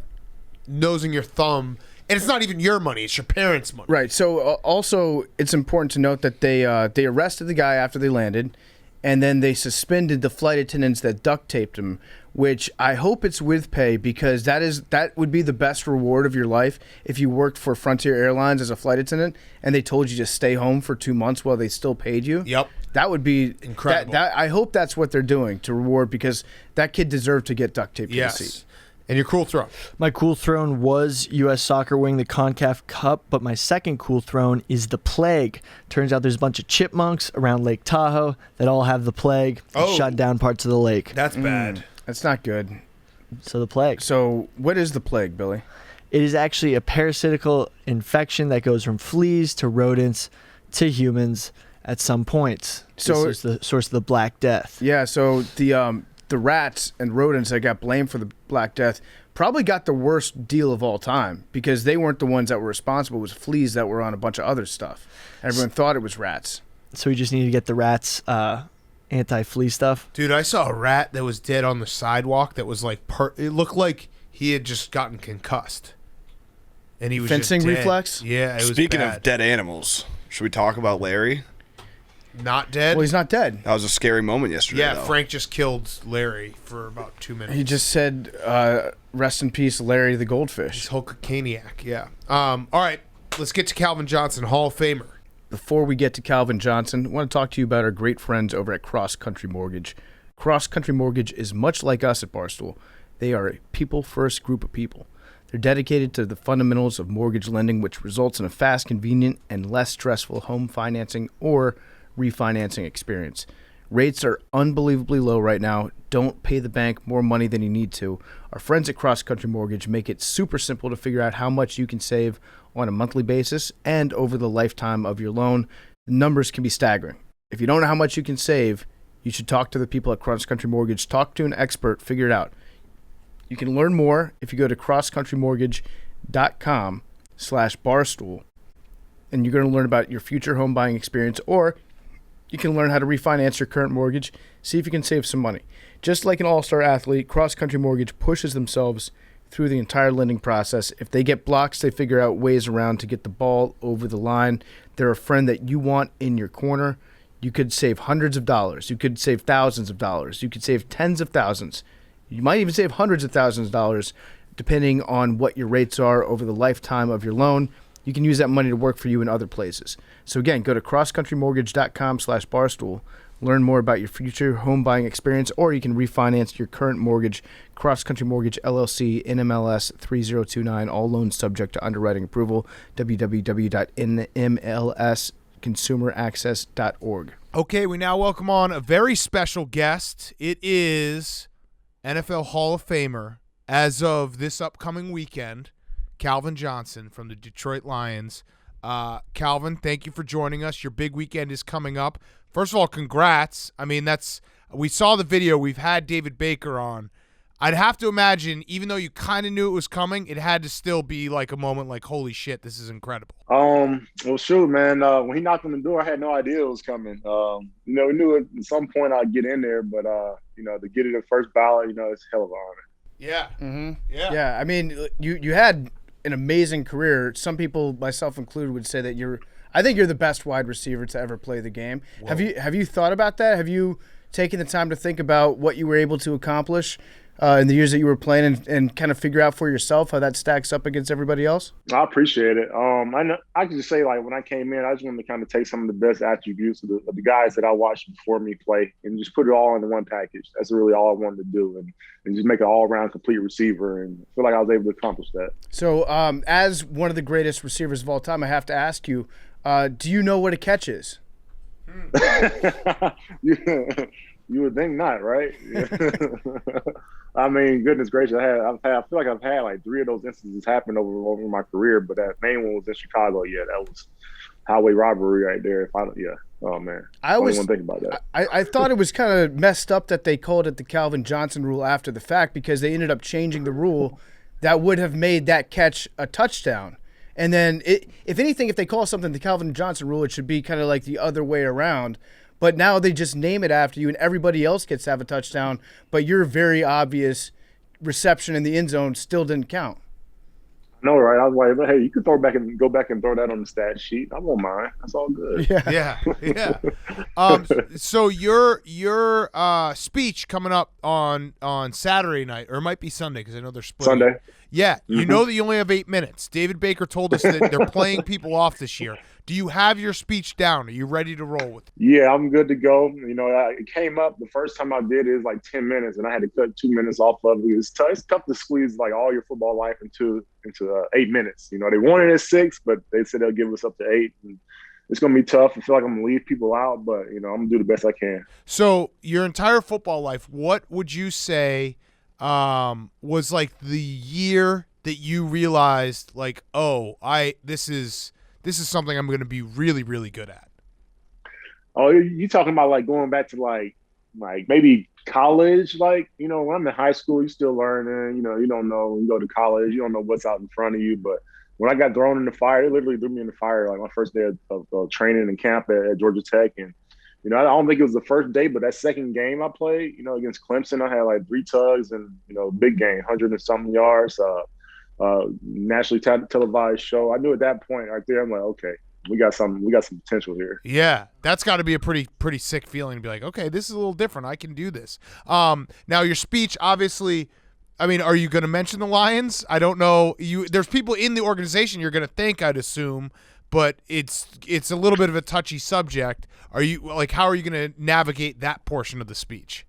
nosing your thumb. And it's not even your money; it's your parents' money. Right. So also, it's important to note that they arrested the guy after they landed, and then they suspended the flight attendants that duct taped him. Which I hope it's with pay, because that would be the best reward of your life if you worked for Frontier Airlines as a flight attendant and they told you to stay home for 2 months while they still paid you. Yep. That would be incredible. I hope that's what they're doing to reward, because that kid deserved to get duct taped to the seat. And your cool thrown? My cool thrown was U.S. Soccer winning the CONCACAF Cup, but my second cool thrown is the plague. Turns out there's a bunch of chipmunks around Lake Tahoe that all have the plague and shut down parts of the lake. That's bad. That's not good. So the plague. So what is the plague, Billy? It is actually a parasitical infection that goes from fleas to rodents to humans at some points. So this is the source of the Black Death. Yeah, so the rats and rodents that got blamed for the Black Death probably got the worst deal of all time, because they weren't the ones that were responsible. It was fleas that were on a bunch of other stuff. Everyone thought it was rats. So we just need to get the rats anti-flea stuff. Dude, I saw a rat that was dead on the sidewalk that was like, it looked like he had just gotten concussed. And he was fencing just dead. reflex? Yeah, it was Speaking bad. of dead animals, should we talk about Larry? Not dead? Well, he's not dead. That was a scary moment yesterday, Yeah, though. Frank just killed Larry for about 2 minutes. He just said, rest in peace, Larry the Goldfish. He's Hulkaniac, yeah. All right, let's get to Calvin Johnson, Hall of Famer. Before we get to Calvin Johnson, I want to talk to you about our great friends over at Cross Country Mortgage. Cross Country Mortgage is much like us at Barstool. They are a people-first group of people. They're dedicated to the fundamentals of mortgage lending, which results in a fast, convenient, and less stressful home financing or refinancing experience. Rates are unbelievably low right now. Don't pay the bank more money than you need to. Our friends at Cross Country Mortgage make it super simple to figure out how much you can save on a monthly basis and over the lifetime of your loan. The numbers can be staggering. If you don't know how much you can save, you should talk to the people at Cross Country Mortgage. Talk to an expert. Figure it out. You can learn more if you go to crosscountrymortgage.com/barstool, and you're going to learn about your future home buying experience, or you can learn how to refinance your current mortgage, see if you can save some money. Just like an all-star athlete, Cross Country Mortgage pushes themselves through the entire lending process. If they get blocks, they figure out ways around to get the ball over the line. They're a friend that you want in your corner. You could save hundreds of dollars. You could save thousands of dollars. You could save tens of thousands. You might even save hundreds of thousands of dollars, depending on what your rates are over the lifetime of your loan. You can use that money to work for you in other places. So again, go to crosscountrymortgage.com/barstool. Learn more about your future home buying experience, or you can refinance your current mortgage. Cross Country Mortgage, LLC, NMLS 3029, all loans subject to underwriting approval. www.nmlsconsumeraccess.org. Okay, we now welcome on a very special guest. It is NFL Hall of Famer, as of this upcoming weekend, Calvin Johnson from the Detroit Lions. Calvin, thank you for joining us. Your big weekend is coming up. First of all, congrats. I mean, we saw the video. We've had David Baker on. I'd have to imagine, even though you kind of knew it was coming, it had to still be like a moment like, holy shit, this is incredible. Well, shoot, man. When he knocked on the door, I had no idea it was coming. We knew at some point I'd get in there, but to get it in first ballot, it's a hell of an honor. Yeah. Mm-hmm. Yeah. I mean, you had an amazing career. Some people, myself included, would say that I think you're the best wide receiver to ever play the game. Whoa. Have you thought about that? Have you taken the time to think about what you were able to accomplish in the years that you were playing and kind of figure out for yourself how that stacks up against everybody else? I appreciate it. I can just say, like, when I came in, I just wanted to kind of take some of the best attributes of the guys that I watched before me play and just put it all into one package. That's really all I wanted to do, and just make an all-around complete receiver, and I feel like I was able to accomplish that. So as one of the greatest receivers of all time, I have to ask you, do you know what a catch is? You would think not, right? I mean, goodness gracious, I feel like I've had like 3 of those instances happen over my career, but that main one was in Chicago. Yeah, that was highway robbery right there. Oh man, I always want to think about that. I thought it was kind of messed up that they called it the Calvin Johnson rule after the fact, because they ended up changing the rule that would have made that catch a touchdown. And then, if anything, if they call something the Calvin Johnson rule, it should be kind of like the other way around. But now they just name it after you, and everybody else gets to have a touchdown, but your very obvious reception in the end zone still didn't count. No, right? I was like, hey, you could go back and throw that on the stat sheet. I won't mind. That's all good. Yeah. So your speech coming up on Saturday night, or it might be Sunday, because I know they're split. Sunday. Yeah. Mm-hmm. You know that you only have 8 minutes. David Baker told us that they're playing people off this year. Do you have your speech down? Are you ready to roll with it? Yeah, I'm good to go. It came up the first time I did it was like 10 minutes, and I had to cut 2 minutes off of it. It's tough to squeeze like all your football life into 8 minutes. They wanted it at 6, but they said they'll give us up to 8. And it's going to be tough. I feel like I'm going to leave people out, but, I'm going to do the best I can. So your entire football life, what would you say was like the year that you realized, like, this is something I'm going to be really, really good at? Oh, you talking about like going back to like maybe college? Like, when I'm in high school, you're still learning. You don't know. When you go to college, you don't know what's out in front of you. But when I got thrown in the fire, they literally threw me in the fire like my first day of training and camp at Georgia Tech. And, I don't think it was the first day, but that second game I played, against Clemson, I had like 3 tugs and, big game, 100 and something yards, nationally televised show. I knew at that point right there, I'm like, okay, we got some potential here. Yeah, that's got to be a pretty sick feeling to be like, okay, this is a little different. I can do this. Now your speech, obviously, I mean, are you going to mention the Lions? I don't know. There's people in the organization you're going to thank, I'd assume, but it's a little bit of a touchy subject. How are you going to navigate that portion of the speech?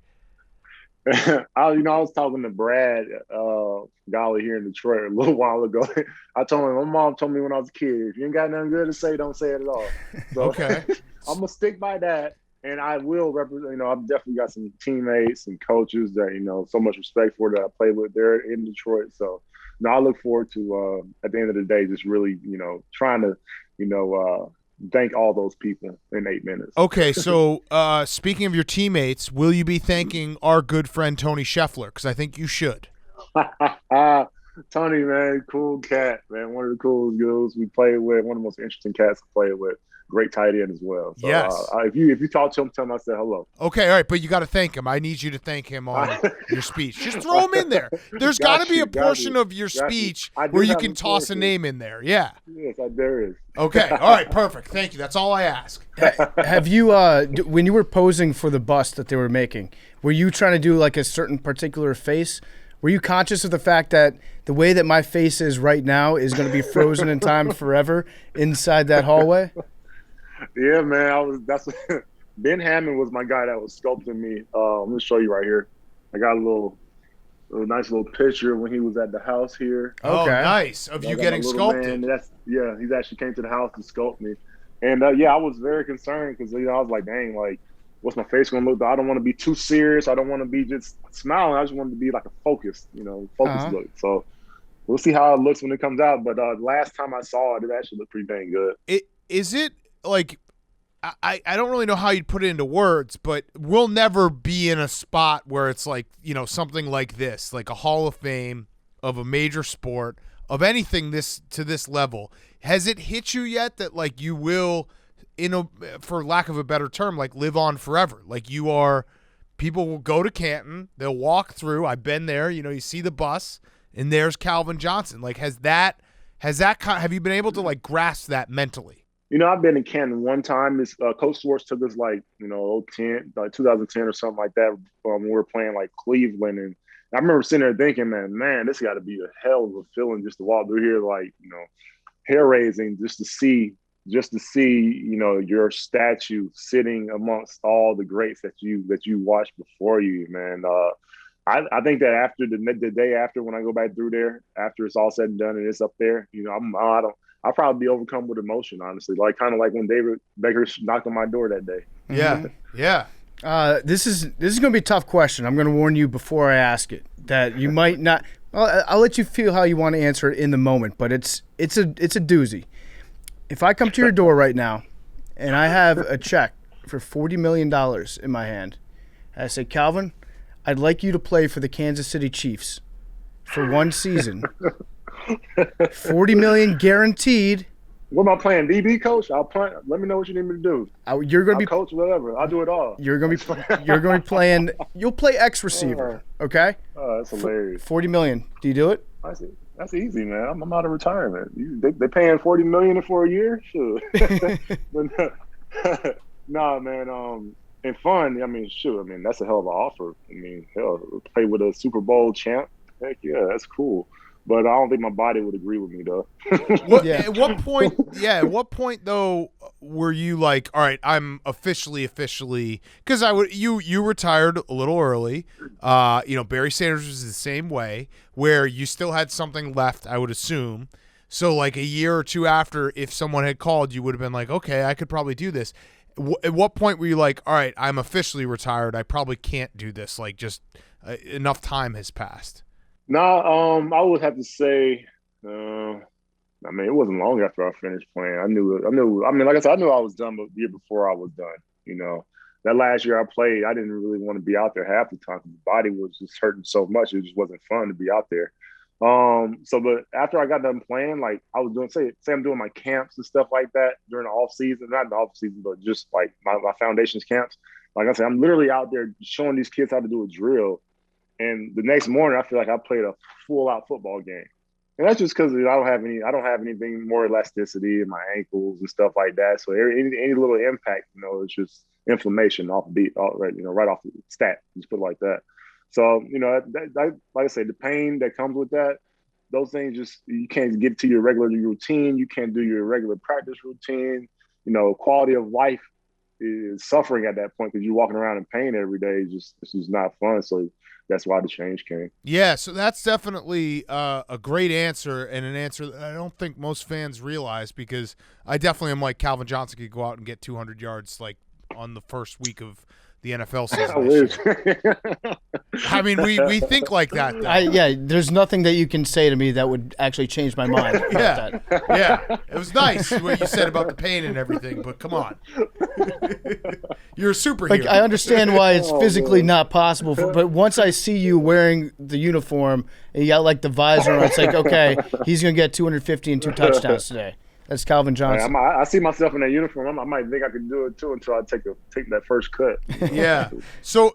I was talking to Brad Golly here in Detroit a little while ago. I told him, my mom told me when I was a kid, if you ain't got nothing good to say, don't say it at all. So Okay. I'm gonna stick by that, and I will represent. I've definitely got some teammates and coaches that so much respect for that I play with there in Detroit. So I look forward to at the end of the day just really trying to thank all those people in 8 minutes. Okay, so speaking of your teammates, will you be thanking our good friend Tony Scheffler? Because I think you should. Tony, man, cool cat, man. One of the coolest dudes we played with. One of the most interesting cats to play with. Great tight end as well. So, yes. If you talk to him, tell him I said hello. Okay, all right, but you got to thank him. I need you to thank him on your speech. Just throw him in there. There's got to be a portion of your speech where you can toss a name in there. Yeah. Yes, there is. Okay, all right, perfect. Thank you. That's all I ask. Have you, when you were posing for the bust that they were making, were you trying to do like a certain particular face? Were you conscious of the fact that the way that my face is right now is going to be frozen in time forever inside that hallway? Yeah, man. Ben Hammond was my guy that was sculpting me. I'm gonna show you right here. I got a nice little picture when he was at the house here. Oh, okay. Nice of you getting sculpted. He actually came to the house to sculpt me, and I was very concerned because I was like, dang, like, what's my face gonna look like? I don't want to be too serious. I don't want to be just smiling. I just want to be like a focused look. So we'll see how it looks when it comes out. But last time I saw it, it actually looked pretty dang good. Is it like, I don't really know how you'd put it into words, but we'll never be in a spot where it's like, something like this, like a Hall of Fame of a major sport, of anything to this level. Has it hit you yet that like you will, for lack of a better term, like live on forever? Like people will go to Canton, they'll walk through. I've been there, you see the bus and there's Calvin Johnson. Like, have you been able to like grasp that mentally? I've been in Canton one time. This Coach Schwartz took us like 2010 or something like that when we were playing like Cleveland, and I remember sitting there thinking, man, this got to be a hell of a feeling just to walk through here, like hair raising, just to see your statue sitting amongst all the greats that you watched before you, man. I think that after the day after, when I go back through there, after it's all said and done and it's up there, I'll probably be overcome with emotion, honestly. Like kind of like when David Baker knocked on my door that day. Yeah, yeah. This is going to be a tough question. I'm going to warn you before I ask it that you might not. I'll let you feel how you want to answer it in the moment, but it's a doozy. If I come to your door right now and I have a check for $40 million in my hand, and I say, Calvin, I'd like you to play for the Kansas City Chiefs for one season. $40 million guaranteed. What am I playing? DB coach? I'll play. Let me know what you need me to do. You're going to be coach, whatever. I'll do it all. You're going to be playing. You'll play X receiver. Okay. Oh, that's hilarious. $40 million. Do you do it? That's easy, man. I'm out of retirement. They paying $40 million for a year? Sure. But nah, man. And fun. I mean, sure. I mean, that's a hell of an offer. I mean, hell, play with a Super Bowl champ. Heck yeah, that's cool. But I don't think my body would agree with me, though. At what point though were you like, all right, I'm officially, because you retired a little early. Barry Sanders was the same way, where you still had something left, I would assume. So like a year or two after, if someone had called, you would have been like, okay, I could probably do this. At what point were you like, all right, I'm officially retired, I probably can't do this, like just enough time has passed? No, I would have to say, I mean, it wasn't long after I finished playing. I knew. I mean, like I said, I knew I was done, but the year before I was done. That last year I played, I didn't really want to be out there half the time because the body was just hurting so much. It just wasn't fun to be out there. But after I got done playing, like I was doing, say I'm doing my camps and stuff like that during the off season, not the off season, but just like my foundations camps. Like I said, I'm literally out there showing these kids how to do a drill. And the next morning, I feel like I played a full-out football game, and that's just because I don't have anything more elasticity in my ankles and stuff like that. So any little impact, it's just inflammation off the beat, right off the stat. Just put it like that. So that, like I say, the pain that comes with that, those things you can't get to your regular routine. You can't do your regular practice routine. Quality of life is suffering at that point because you're walking around in pain every day. It's just not fun. So that's why the change came. Yeah, so that's definitely a great answer, and an answer that I don't think most fans realize, because I definitely am like Calvin Johnson could go out and get 200 yards like on the first week of the NFL season. I mean, we think like that. Yeah, there's nothing that you can say to me that would actually change my mind. Yeah, it was nice what you said about the pain and everything, but come on, you're a superhero. Like, I understand why it's physically not possible, but once I see you wearing the uniform and you got like the visor on, it's like, okay, he's gonna get 250 and 2 touchdowns today. That's Calvin Johnson. I see myself in that uniform. I might think I could do it too until I take that first cut. Yeah. So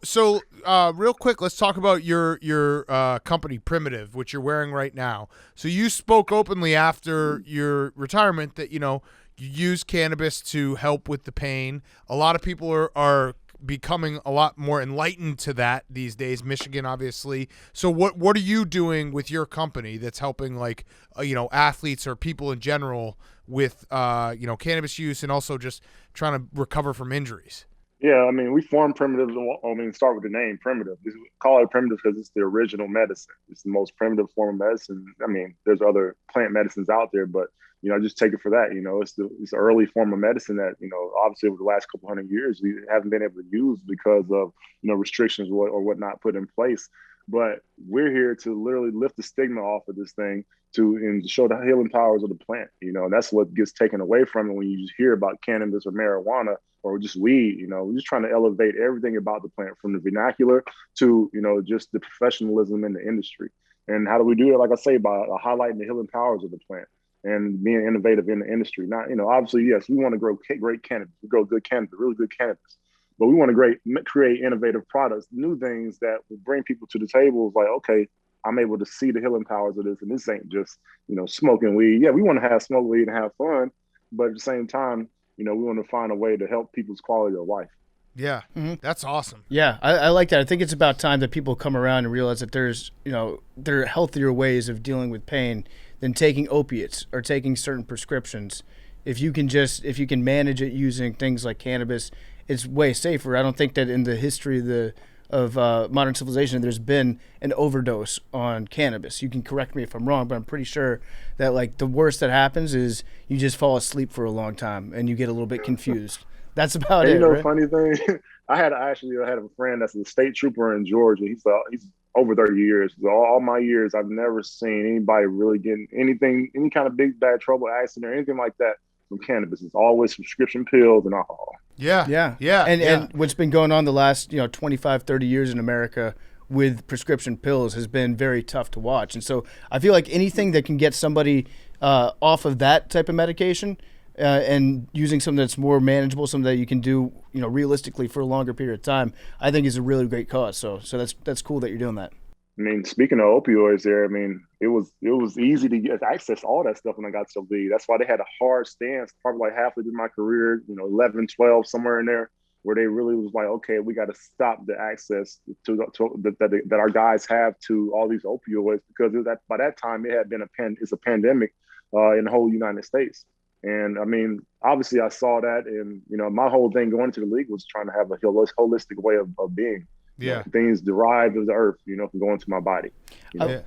real quick, let's talk about your company, Primitive, which you're wearing right now. So you spoke openly after your retirement that you use cannabis to help with the pain. A lot of people are becoming a lot more enlightened to that these days. Michigan, obviously. So what are you doing with your company that's helping athletes or people in general with cannabis use and also just trying to recover from injuries? Yeah, I mean, we formed Primitive. Start with the name Primitive. We call it Primitive because it's the original medicine. It's the most primitive form of medicine. I mean, there's other plant medicines out there, but just take it for that. It's the early form of medicine that obviously over the last couple hundred years we haven't been able to use because of restrictions or whatnot put in place. But we're here to literally lift the stigma off of this thing and show the healing powers of the plant. That's what gets taken away from it when you just hear about cannabis or marijuana or just weed. We're just trying to elevate everything about the plant, from the vernacular to just the professionalism in the industry. And how do we do it? Like I say, by highlighting the healing powers of the plant and being innovative in the industry. Not, obviously, yes, we want to grow great cannabis. We grow good cannabis, really good cannabis. But we want to create innovative products, new things that will bring people to the table. It's like, okay, I'm able to see the healing powers of this, and this ain't just, smoking weed. Yeah, we want to smoke weed and have fun, but at the same time, we want to find a way to help people's quality of life. Yeah, That's awesome. Yeah, I like that. I think it's about time that people come around and realize that there are healthier ways of dealing with pain than taking opiates or taking certain prescriptions. If you can manage it using things like cannabis, it's way safer. I don't think that in the history of modern civilization there's been an overdose on cannabis. You can correct me if I'm wrong, but I'm pretty sure that like the worst that happens is you just fall asleep for a long time and you get a little bit confused. That's about it. Right? Funny thing, I had a friend that's a state trooper in Georgia. He's over 30 years. So all my years, I've never seen anybody really getting any kind of big bad trouble, accident, or anything like that from cannabis. It's always prescription pills and alcohol. Yeah. And what's been going on the last 25, 30 years in America with prescription pills has been very tough to watch. And so I feel like anything that can get somebody off of that type of medication and using something that's more manageable, something that you can do realistically for a longer period of time, I think is a really great cause. So that's cool that you're doing that. I mean, speaking of opioids there, I mean, it was easy to get access to all that stuff when I got to league. That's why they had a hard stance, probably like halfway through my career, 11, 12, somewhere in there, where they really was like, okay, we got to stop the access that our guys have to all these opioids, because by that time it had been a pandemic in the whole United States. And I mean, obviously I saw that, and my whole thing going into the league was trying to have a holistic way of being. Yeah, things derived of the earth, from going to my body.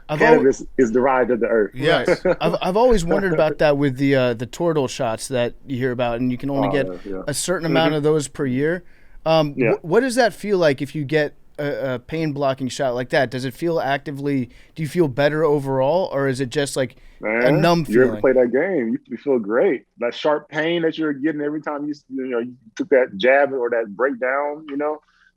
Cannabis is derived of the earth. Yes, I've always wondered about that with the Toradol shots that you hear about, and you can only get a certain amount of those per year. What does that feel like if you get a pain blocking shot like that? Does it feel actively? Do you feel better overall, or is it just like a numb feeling? You ever play that game? You feel great. That sharp pain that you're getting every time you took that jab or that breakdown.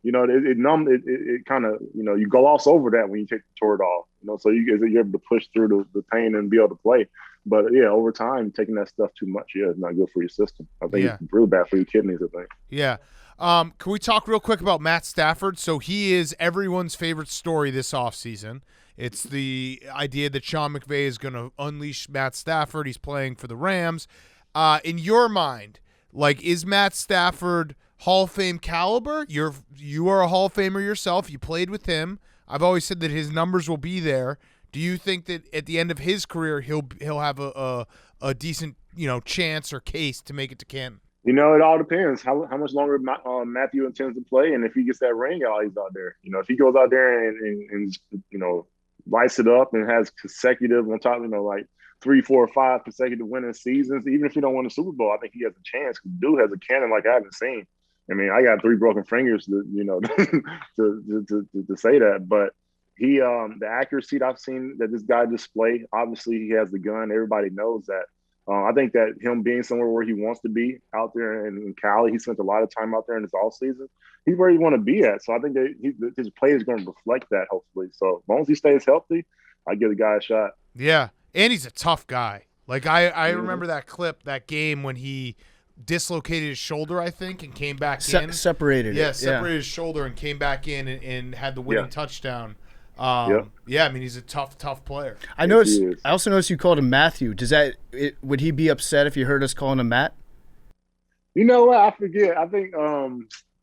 It numbed it kind of, you gloss over that when you take the Toradol, so you're able to push through the pain and be able to play. But yeah, over time, taking that stuff too much, it's not good for your system. I think it's really bad for your kidneys, I think. Yeah. Can we talk real quick about Matt Stafford? So he is everyone's favorite story this offseason. It's the idea that Sean McVay is going to unleash Matt Stafford. He's playing for the Rams. In your mind, is Matt Stafford Hall of Fame caliber? You are a Hall of Famer yourself. You played with him. I've always said that his numbers will be there. Do you think that at the end of his career he'll have a decent chance or case to make it to Canton? It all depends how much longer Matthew intends to play, and if he gets that ring out, he's out there. If he goes out there and lights it up and has consecutive on top, like 3, 4, 5 consecutive winning seasons, even if he don't win the Super Bowl, I think he has a chance. Because dude has a cannon like I haven't seen. I mean, I got 3 broken fingers to to say that, but the accuracy that I've seen that this guy display, obviously he has the gun. Everybody knows that. I think that him being somewhere where he wants to be out there in Cali, he spent a lot of time out there in his off season. He's where he want to be at. So I think that his play is going to reflect that, hopefully. So as long as he stays healthy, I give the guy a shot. Yeah, and he's a tough guy. Like I remember that clip, that game when he dislocated his shoulder, I think, and came back in. Separated it. Separated his shoulder and came back in and had the winning touchdown. Yeah, I mean, he's a tough player. I also noticed you called him Matthew. Would he be upset if you heard us calling him Matt? You know what? I forget. I think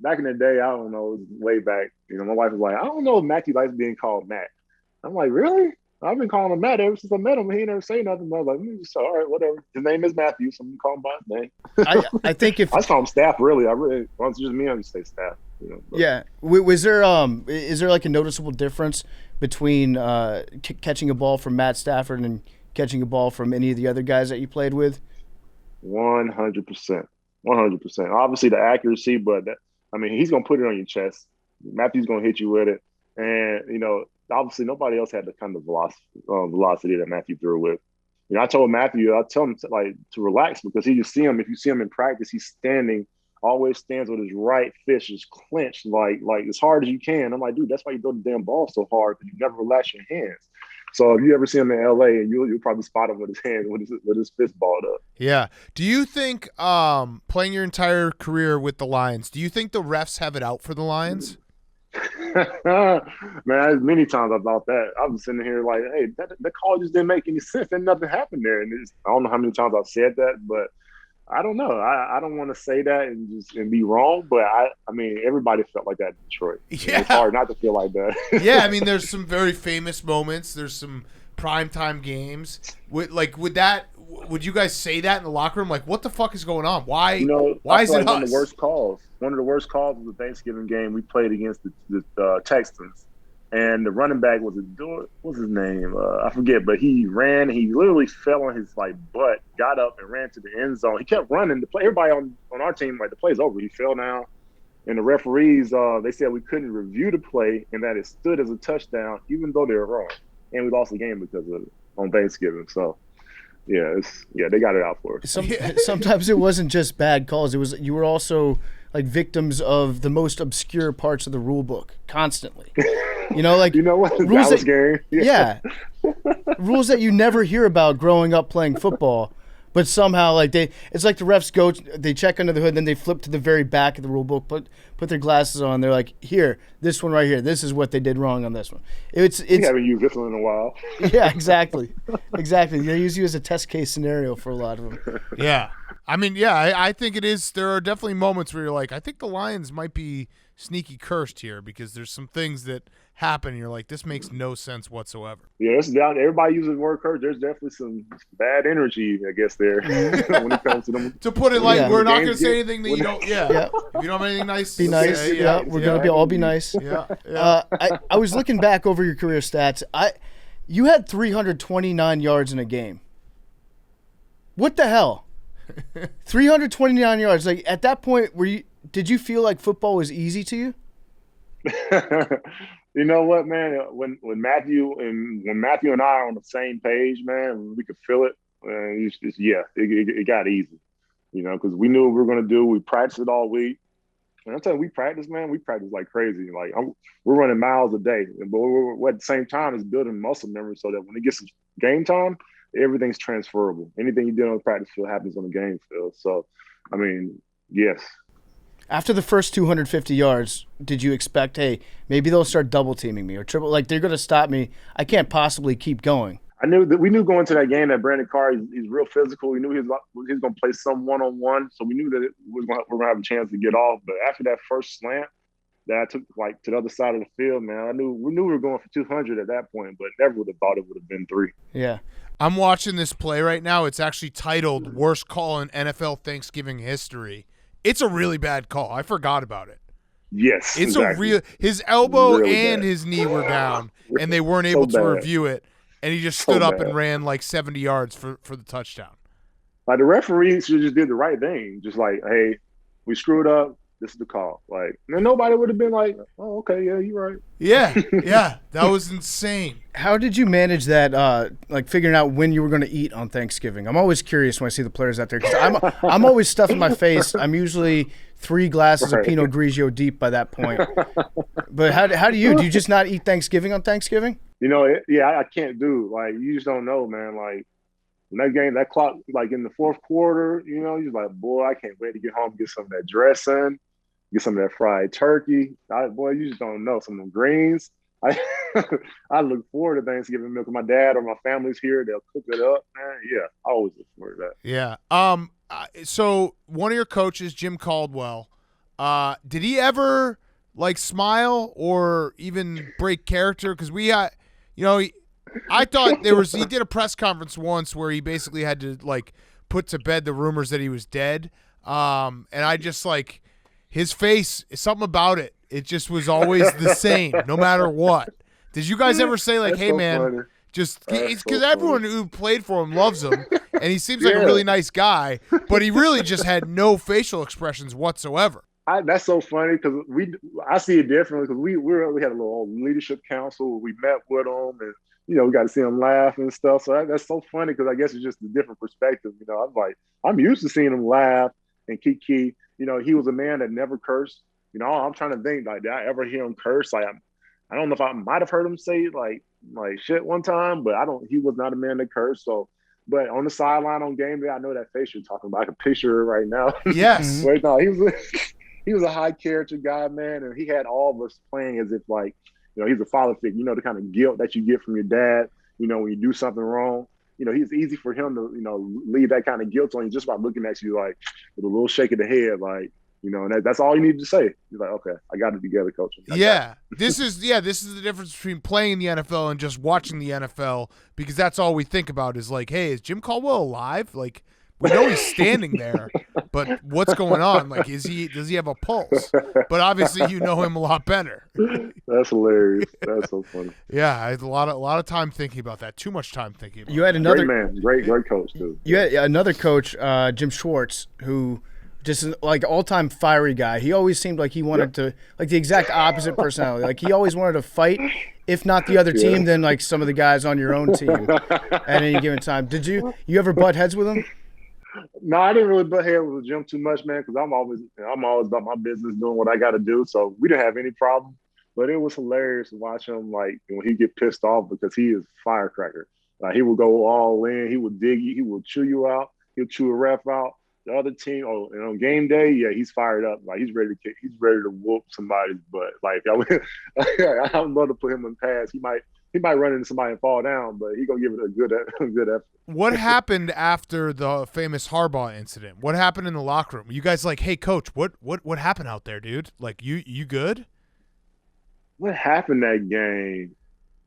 back in the day, I don't know, it was way back. My wife was like, I don't know if Matthew likes being called Matt. I'm like, really? I've been calling him Matt ever since I met him. He never say nothing. I was like, all right, whatever. His name is Matthew, so I'm gonna call him by his name. I think if I just call him Staff. Really, once it's just me, I just say Staff. Yeah. Was there is there like a noticeable difference between catching a ball from Matt Stafford and catching a ball from any of the other guys that you played with? 100%. 100%. Obviously the accuracy, but he's gonna put it on your chest. Matthew's gonna hit you with it, and obviously nobody else had the kind of velocity that Matthew threw with. I told Matthew, I tell him to relax, because if you see him in practice, he's standing, always stands with his right fist just clenched, like as hard as you can. I'm like, dude, that's why you throw the damn ball so hard, because you never relax your hands. So if you ever see him in LA, you'll probably spot him with his hand, with his fist balled up. Yeah. Do you think playing your entire career with the Lions, do you think the refs have it out for the Lions? Man, many times I thought that. I was sitting here like, hey, that call just didn't make any sense, and nothing happened there. And I don't know how many times I've said that, but I don't know. I don't want to say that and be wrong, but everybody felt like that in Detroit. Yeah. It's hard not to feel like that. Yeah, there's some very famous moments. There's some primetime games. Would you guys say that in the locker room? Like, what the fuck is going on? Why? Why is it us? One of the worst calls. One of the worst calls was the Thanksgiving game we played against the Texans, and the running back what's his name? I forget, but he ran. He literally fell on his butt, got up and ran to the end zone. He kept running. The play, everybody on our team, the play's over. He fell down, and the referees they said we couldn't review the play and that it stood as a touchdown, even though they were wrong, and we lost the game because of it on Thanksgiving. So. Yeah, they got it out for us. Sometimes it wasn't just bad calls. You were also victims of the most obscure parts of the rule book constantly. You know what? Rules Dallas game. Yeah. Rules that you never hear about growing up playing football. But somehow, it's like the refs they check under the hood, then they flip to the very back of the rule book, put their glasses on. They're like, here, this one right here. This is what they did wrong on this one. It's haven't used this one in a while. Yeah, exactly. They use you as a test case scenario for a lot of them. Yeah. I think it is. There are definitely moments where you're like, I think the Lions might be sneaky cursed here, because there's some things that happen and you're like, this makes no sense whatsoever. Yeah, everybody uses the word curse. There's definitely some bad energy, I guess, there when it comes to them. To put it we're not going to say anything that you don't. Yeah. If you don't have anything nice, be nice. Say, we're going to all be nice. Yeah. I was looking back over your career stats. You had 329 yards in a game. What the hell? 329 yards. At that point, did you feel like football was easy to you? You know what, man? When Matthew and I are on the same page, man, we could feel it. It got easy, because we knew what we were going to do. We practiced it all week. And I'm telling you, we practice like crazy. We're running miles a day, but we're at the same time is building muscle memory so that when it gets to game time, everything's transferable. Anything you do on the practice field happens on the game field. So, yes. After the first 250 yards, did you expect, hey, maybe they'll start double teaming me or triple? They're going to stop me. I can't possibly keep going. We knew going to that game that Brandon Carr, he's real physical. We knew he was going to play some one-on-one, so we knew that we're going to have a chance to get off. But after that first slant, that I took like to the other side of the field, man. We knew we were going for 200 at that point, but never would have thought it would have been 3. Yeah. I'm watching this play right now. It's actually titled "Worst Call in NFL Thanksgiving History." It's a really bad call. I forgot about it. Yes, it's exactly. a real. His elbow Really and bad. his knee were down, and they weren't able to review it. And he just stood up and ran like 70 yards for the touchdown. Like the referee should just did the right thing. Just like, hey, we screwed up. This is the call. Like, and nobody would have been like, oh, okay, yeah, you're right. Yeah, yeah, that was insane. How did you manage that, like figuring out when you were going to eat on Thanksgiving? I'm always curious when I see the players out there because I'm always stuffing my face. I'm usually 3 glasses of Pinot Grigio deep by that point. But how do you just not eat Thanksgiving on Thanksgiving? You know, I can't do. Like, you just don't know, man. Like, when that clock, like in the fourth quarter, you know, you're like, boy, I can't wait to get home, get some of that dressing, get some of that fried turkey. Boy, you just don't know. Some of them greens. I look forward to Thanksgiving meal because my dad or my family's here. They'll cook it up, man. Yeah, I always look forward to that. Yeah. So one of your coaches, Jim Caldwell, did he ever like smile or even break character? Because I thought he did a press conference once where he basically had to like put to bed the rumors that he was dead. And I just like his face, something about it. It just was always the same, no matter what. Did you guys ever say like, That's hey so man, funny. just because so everyone who played for him loves him and he seems like a really nice guy, but he really just had no facial expressions whatsoever. That's so funny because I see it differently because we had a little leadership council. We met with them and, you know, we got to see them laugh and stuff. So that's so funny because I guess it's just a different perspective. You know, I'm used to seeing him laugh and kiki. You know, he was a man that never cursed. You know, I'm trying to think, like, did I ever hear him curse? Like, I don't know if I might have heard him say like shit one time, but he was not a man that cursed. So, but on the sideline on game day, I know that face you're talking about. I can picture it right now. Yes. Wait, no, he was a high character guy, man. And he had all of us playing as if like, you know, he's a father figure, you know, the kind of guilt that you get from your dad, you know, when you do something wrong. You know, it's easy for him to, you know, leave that kind of guilt on you just by looking at you like with a little shake of the head, like, you know, and that's all you need to say. You're like, okay, I got it together, coach. This is the difference between playing the NFL and just watching the NFL because that's all we think about is like, hey, is Jim Caldwell alive? Like, we know he's standing there, but what's going on? Like, does he have a pulse? But obviously, you know him a lot better. That's hilarious. That's so funny. Yeah, I had a lot of time thinking about that. Too much time thinking about. You had another great man, great coach too. You had another coach, Jim Schwartz, who just like all-time fiery guy. He always seemed like he wanted to, like the exact opposite personality. Like he always wanted to fight, if not the other team, then like some of the guys on your own team at any given time. Did you ever butt heads with him? No, I didn't really butt heads with Jim too much, man, because I'm always about my business, doing what I got to do. So we didn't have any problem. But it was hilarious to watch him, like, when he get pissed off because he is a firecracker. Like, he will go all in. He will dig you. He will chew you out. He'll chew a ref out. The other team, and on game day, yeah, he's fired up. Like, he's ready to kick. He's ready to whoop somebody's butt. Like, I would love to put him in pass. He might run into somebody and fall down, but he's gonna give it a good effort. What happened after the famous Harbaugh incident? What happened in the locker room? You guys like, hey, coach, what happened out there, dude? Like, you good? What happened that game?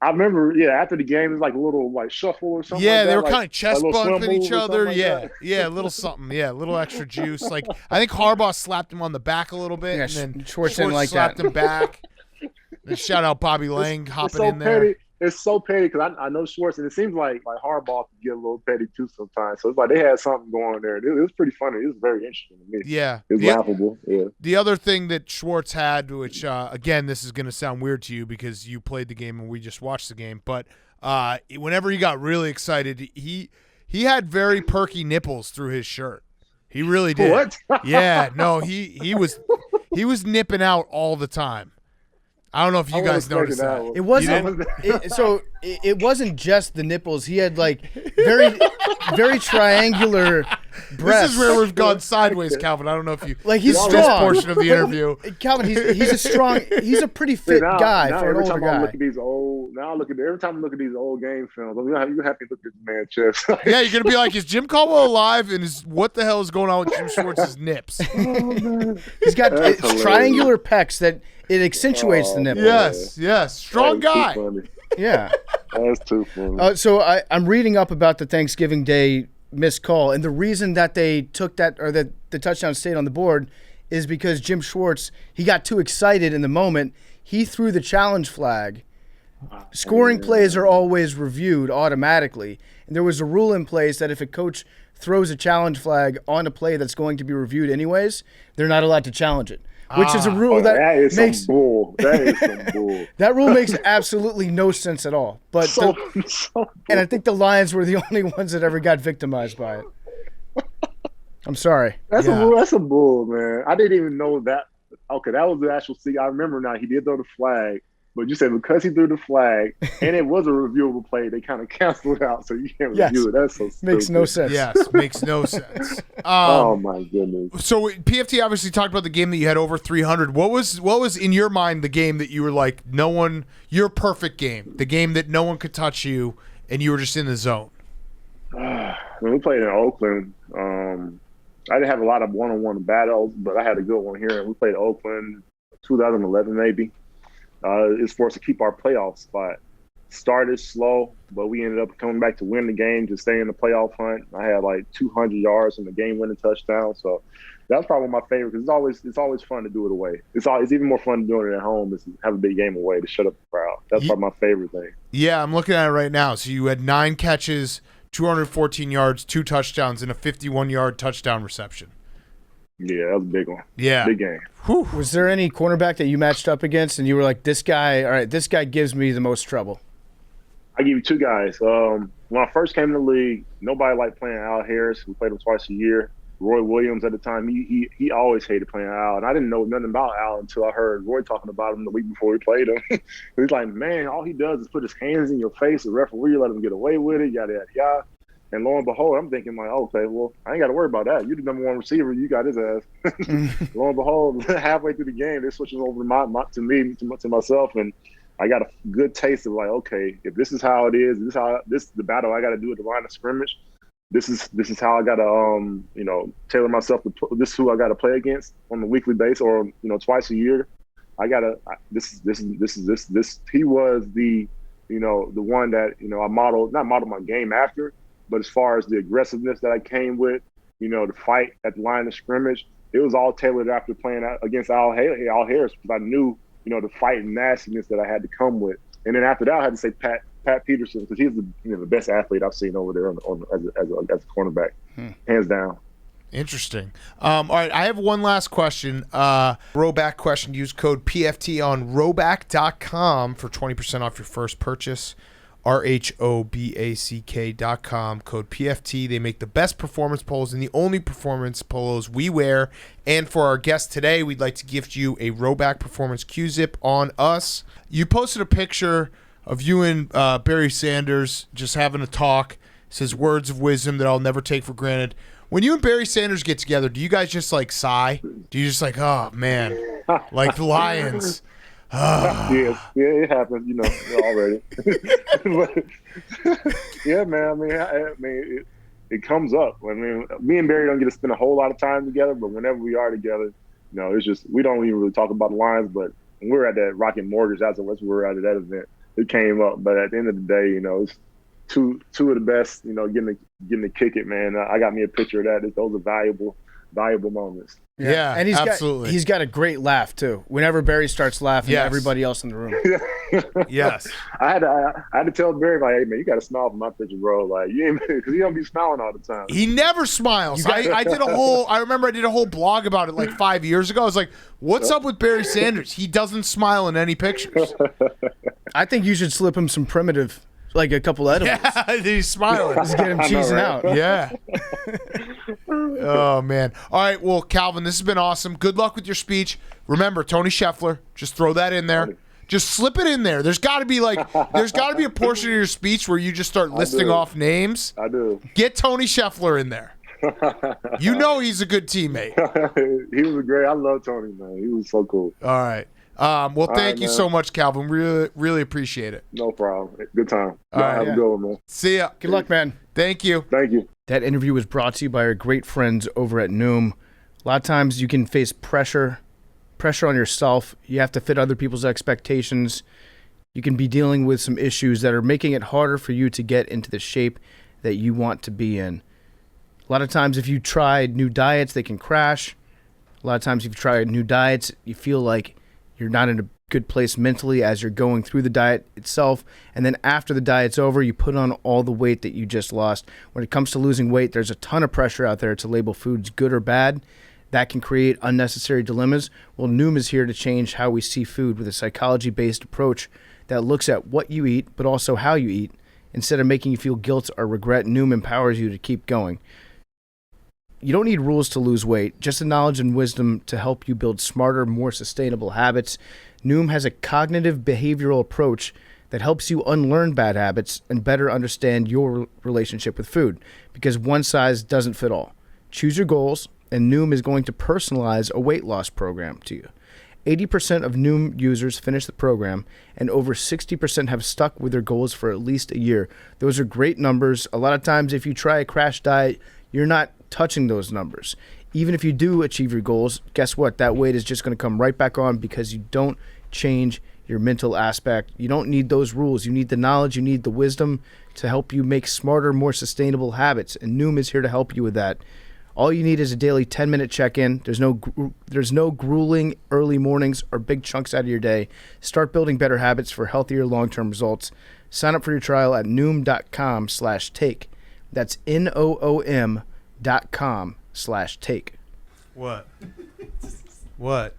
I remember, after the game, it was like a little like shuffle or something. Yeah, like they that, were like, kind of chest bumping each other. Like yeah, a little something. Yeah, a little extra juice. Like I think Harbaugh slapped him on the back a little bit, and then Schwartz didn't like slapped that. him back. And shout out Bobby Lang hopping so in there. Petty. It's so petty because I know Schwartz, and it seems like Harbaugh could get a little petty too sometimes. So it's like they had something going there. It was pretty funny. It was very interesting to me. Yeah. It was laughable. Yeah. The other thing that Schwartz had, which, again, this is going to sound weird to you because you played the game and we just watched the game, but whenever he got really excited, he had very perky nipples through his shirt. He really did. What? Yeah, no, he was nipping out all the time. I don't know if you guys noticed that. It wasn't. So it wasn't just the nipples. He had like very, very triangular breasts. This is where we've gone sideways, Calvin. I don't know if you like he's this strong. portion of the interview. Calvin, he's a pretty fit guy for an older guy. I look at these old, every time I look at these old game films, you have to look at this man's chest. Yeah, you're gonna be like, is Jim Caldwell alive? And what the hell is going on with Jim Schwartz's nips? He's got triangular pecs that it accentuates the nipples. Yes, strong guy. Yeah, that's too funny. So I'm reading up about the Thanksgiving Day missed call, and the reason that they took that or that the touchdown stayed on the board is because Jim Schwartz, he got too excited in the moment. He threw the challenge flag. Scoring plays are always reviewed automatically, and there was a rule in place that if a coach throws a challenge flag on a play that's going to be reviewed anyways, they're not allowed to challenge it. Which is a rule that makes some bull. That is some bull. That rule makes absolutely no sense at all. But and I think the Lions were the only ones that ever got victimized by it. I'm sorry. That's a bull, man. I didn't even know that. Okay, that was the actual I remember now. He did throw the flag, but you said because he threw the flag and it was a reviewable play, they kind of canceled it out, so you can't review it. That's so stupid. Makes no sense. Yes, makes no sense. Oh my goodness. So PFT obviously talked about the game that you had over 300. What was in your mind the game that you were like, your perfect game, the game that no one could touch you and you were just in the zone? When we played in Oakland, I didn't have a lot of one-on-one battles, but I had a good one here. We played Oakland 2011 maybe. It's for us to keep our playoff spot. Started slow, but we ended up coming back to win the game, to stay in the playoff hunt. I had like 200 yards and the game-winning touchdown. So that's probably my favorite because it's always fun to do it away. It's even more fun doing it at home is to have a big game away to shut up the crowd. That's probably my favorite thing. Yeah, I'm looking at it right now. So you had 9 catches, 214 yards, 2 touchdowns, and a 51-yard touchdown reception. Yeah, that was a big one. Yeah. Big game. Whew. Was there any cornerback that you matched up against and you were like, this guy gives me the most trouble? I give you 2 guys. When I first came in the league, nobody liked playing Al Harris. We played him twice a year. Roy Williams at the time, he always hated playing Al. And I didn't know nothing about Al until I heard Roy talking about him the week before we played him. He's like, man, all he does is put his hands in your face. The referee let him get away with it, yada, yada, yada. And lo and behold, I'm thinking like, okay, well, I ain't got to worry about that. You're the number 1 receiver. You got his ass. Lo and behold, halfway through the game, they switches over to myself, and I got a good taste of like, okay, if this is how it is, this is the battle I got to do at the line of scrimmage. This is how I got to tailor myself to this is who I got to play against on a weekly basis or twice a year. I gotta. This. He was the the one that I not modeled my game after. But as far as the aggressiveness that I came with, the fight at the line of scrimmage, it was all tailored after playing against Al Harris because I knew, the fight and nastiness that I had to come with. And then after that, I had to say Pat Peterson because he's the best athlete I've seen over there as a cornerback, hands down. Interesting. All right, I have one last question. Rowback question. Use code PFT on rowback.com for 20% off your first purchase. RHOBACK.com, code PFT. They make the best performance polos and the only performance polos we wear. And for our guest today, we'd like to gift you a Rowback Performance Q-Zip on us. You posted a picture of you and Barry Sanders just having a talk. It says words of wisdom that I'll never take for granted. When you and Barry Sanders get together, do you guys just like sigh? Do you just like, oh man, like the Lions? Yeah, it happens, already. But, yeah, man. I mean, it comes up. I mean, me and Barry don't get to spend a whole lot of time together, but whenever we are together, it's just we don't even really talk about the Lions. But when we were at that Rocket Mortgage, that's what we were at that event. It came up, but at the end of the day, it's two of the best. Getting to kick it, man. I got me a picture of that. Those are valuable moments. Yeah, and absolutely. He's got a great laugh too. Whenever Barry starts laughing, everybody else in the room. Yes. I had to tell Barry like, hey man, you got to smile for my picture, bro. Like because he don't be smiling all the time. He never smiles. I remember I did a whole blog about it like 5 years ago. I was like, what's up with Barry Sanders? He doesn't smile in any pictures. I think you should slip him some primitive. Like a couple edibles. Yeah, he's smiling. Just get him cheesing out. Yeah. Oh, man. All right, well, Calvin, this has been awesome. Good luck with your speech. Remember, Tony Scheffler, just throw that in there. Just slip it in there. There's got to be a portion of your speech where you just start listing off names. I do. Get Tony Scheffler in there. You know he's a good teammate. He was great. I love Tony, man. He was so cool. All right. Well, thank you so much, Calvin. Really, really appreciate it. No problem. Good time. All right, have a good one, man. See ya. Good luck, man. Thank you. Thank you. That interview was brought to you by our great friends over at Noom. A lot of times you can face pressure on yourself. You have to fit other people's expectations. You can be dealing with some issues that are making it harder for you to get into the shape that you want to be in. A lot of times if you try new diets, they can crash. A lot of times if you try new diets, you feel like you're not in a good place mentally as you're going through the diet itself. And then after the diet's over, you put on all the weight that you just lost. When it comes to losing weight, there's a ton of pressure out there to label foods good or bad. That can create unnecessary dilemmas. Well, Noom is here to change how we see food with a psychology-based approach that looks at what you eat, but also how you eat. Instead of making you feel guilt or regret, Noom empowers you to keep going. You don't need rules to lose weight, just the knowledge and wisdom to help you build smarter, more sustainable habits. Noom has a cognitive behavioral approach that helps you unlearn bad habits and better understand your relationship with food, because one size doesn't fit all. Choose your goals, and Noom is going to personalize a weight loss program to you. 80% of Noom users finish the program, and over 60% have stuck with their goals for at least a year. Those are great numbers. A lot of times, if you try a crash diet, you're not touching those numbers. Even if you do achieve your goals, guess what? That weight is just going to come right back on because you don't change your mental aspect. You don't need those rules. You need the knowledge. You need the wisdom to help you make smarter, more sustainable habits. And Noom is here to help you with that. All you need is a daily 10-minute check-in. There's no grueling early mornings or big chunks out of your day. Start building better habits for healthier long-term results. Sign up for your trial at Noom.com/take. That's NOOM.com/take. What? What?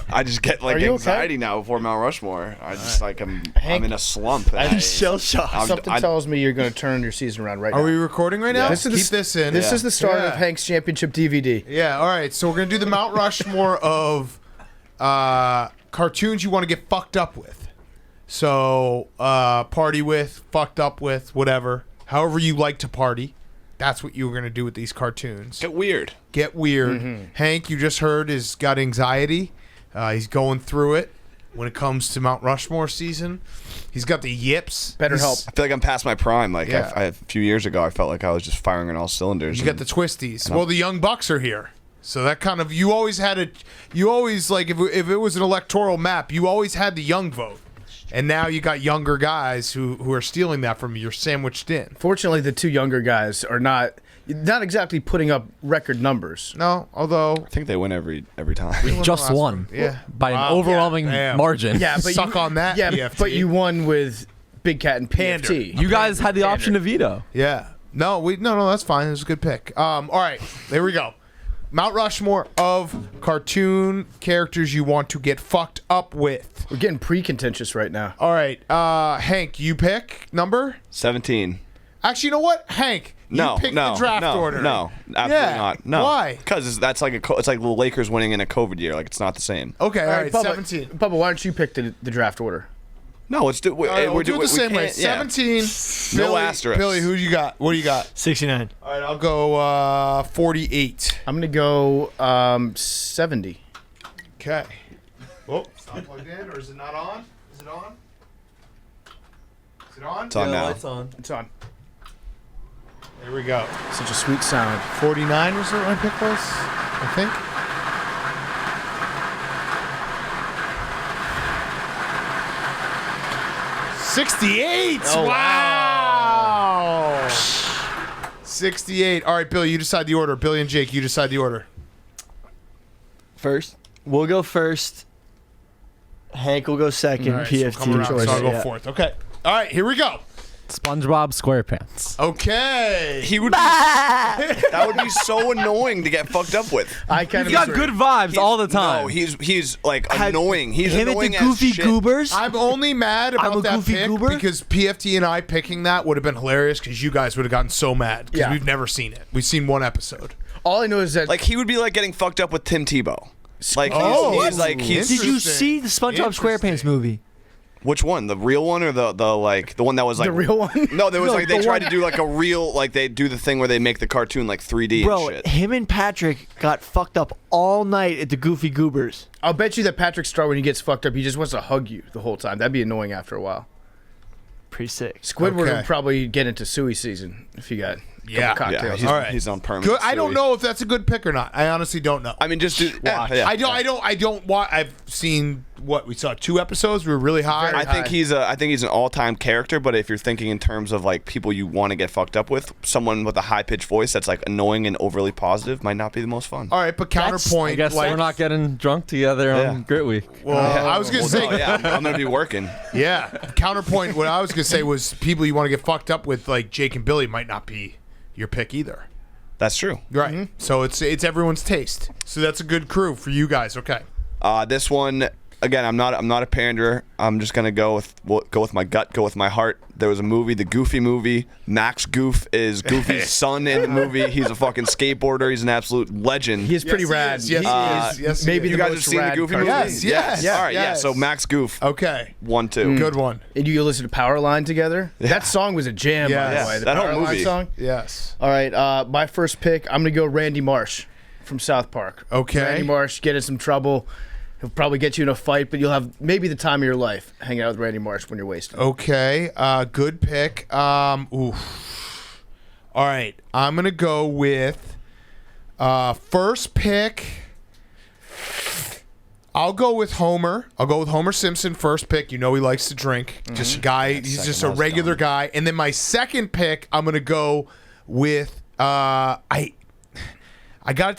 I just get like anxiety now before Mount Rushmore. I just I'm in a slump. I'm shell shocked. Something tells me you're going to turn your season around right now. Are we recording right now? Keep this in. This is the start of Hank's championship DVD. Yeah, all right. So we're going to do the Mount Rushmore of cartoons you want to get fucked up with. So party with, fucked up with, whatever. However you like to party. That's what you were going to do with these cartoons. Get weird. Mm-hmm. Hank, you just heard, has got anxiety. He's going through it when it comes to Mount Rushmore season. He's got the yips. Better help. I feel like I'm past my prime. A few years ago, I felt like I was just firing on all cylinders. You got the twisties. Well, the Young Bucks are here. So that kind of, you always had it, you always, like, if it was an electoral map, you always had the young vote. And now you got younger guys who are stealing that from you. You're sandwiched in. Fortunately, the two younger guys are not exactly putting up record numbers. No, although I think they win every time. Just won. Yeah. By an overwhelming margin. Yeah, but Suck on that, Yeah, PFT. but you won with Big Cat and Pander. PFT. You guys had the option to veto. Yeah. No, that's fine. It was a good pick. All right, there we go. Mount Rushmore of cartoon characters you want to get fucked up with. We're getting pre-contentious right now. All right, Hank, you pick number 17. Actually, you know what, Hank? You pick the draft order. No, absolutely not. No. Why? Because that's like it's like the Lakers winning in a COVID year. Like it's not the same. Okay, all right, Bubba, 17. Bubba, why don't you pick the draft order? No, let's do. All right, we'll do it the same way. 17. No Billy, asterisk. Billy, who do you got? What do you got? 69. All right, I'll go 48. I'm gonna go 70. Okay. Oh, it's not plugged in, or is it not on? Is it on? Is it on? It's on now. Lights on. It's on. There we go. Such a sweet sound. 49 was what my pick was, I think. $68. Oh, wow. 68. All right, Billy, you decide the order. Billy and Jake, you decide the order. First. We'll go first. Hank will go second. All right, so PFT. coming around, so I'll go Yeah. fourth. Okay. All right, here we go. SpongeBob SquarePants. Okay. He would. That would be so annoying to get fucked up with. I kind He's of got good vibes all the time. No, he's like annoying. He's Him and annoying the Goofy as shit. Goobers. I'm only mad I'm about a that goofy pick goober? because PFT and I picking that would have been hilarious because you guys would have gotten so mad because Yeah. we've never seen it. We've seen one episode. All I know is that Like he would be like getting fucked up with Tim Tebow. Like Oh, he's like he's. Did you Interesting. see the SpongeBob SquarePants movie? Which one? The real one or the one that was like The real one? No, there was No, like they the tried one- to do like a real they do the thing where they make the cartoon like 3D Bro, and shit. him and Patrick got fucked up all night at the Goofy Goobers. I'll bet you that Patrick Star, when he gets fucked up, he just wants to hug you the whole time. That'd be annoying after a while. Pretty sick. Squidward Okay. will probably get into suey season if you got a couple Yeah, cocktails. he's, All right. he's on permanent. Good. I don't suey. know if that's a good pick or not. I honestly don't know. I mean, just do, yeah, yeah. I don't want. I've seen what we saw 2 episodes. We were really high. I think he's an all-time character, but if you're thinking in terms of like people you want to get fucked up with, someone with a high-pitched voice that's like annoying and overly positive might not be the most fun. All right, but counterpoint. I guess like, we're not getting drunk together Yeah. on Grit Week. Well, I was gonna say. No, yeah, I'm gonna be working. Yeah. Counterpoint. What I was gonna say was people you want to get fucked up with, like Jake and Billy, might not be your pick either. That's true. Right. So it's everyone's taste. So that's a good crew for you guys. Okay. This one again, I'm not a panderer. I'm just gonna go with my gut, go with my heart. There was a movie, the Goofy movie. Max Goof is Goofy's son in the movie. He's a fucking skateboarder. He's an absolute legend. He's pretty rad. Yes, he is. Yes, he maybe is. you the guys have most seen the rad Goofy cartoon. movie? Yes, yes, All right, yeah. yes. So Max Goof, Okay. 1, 2. Good one. And you listen to Powerline together? That song was a jam, by Yes. the way. The That whole Powerline movie. song. Yes. All right, my first pick, I'm going to go Randy Marsh from South Park. Okay. Randy Marsh, get in some trouble. He'll probably get you in a fight, but you'll have maybe the time of your life hanging out with Randy Marsh when you're wasted. Okay. Good pick. All right. I'm gonna go with first pick. I'll go with Homer. I'll go with Homer Simpson first pick. You know he likes to drink. Just a guy. He's just a regular guy. And then my second pick, I'm gonna go with I gotta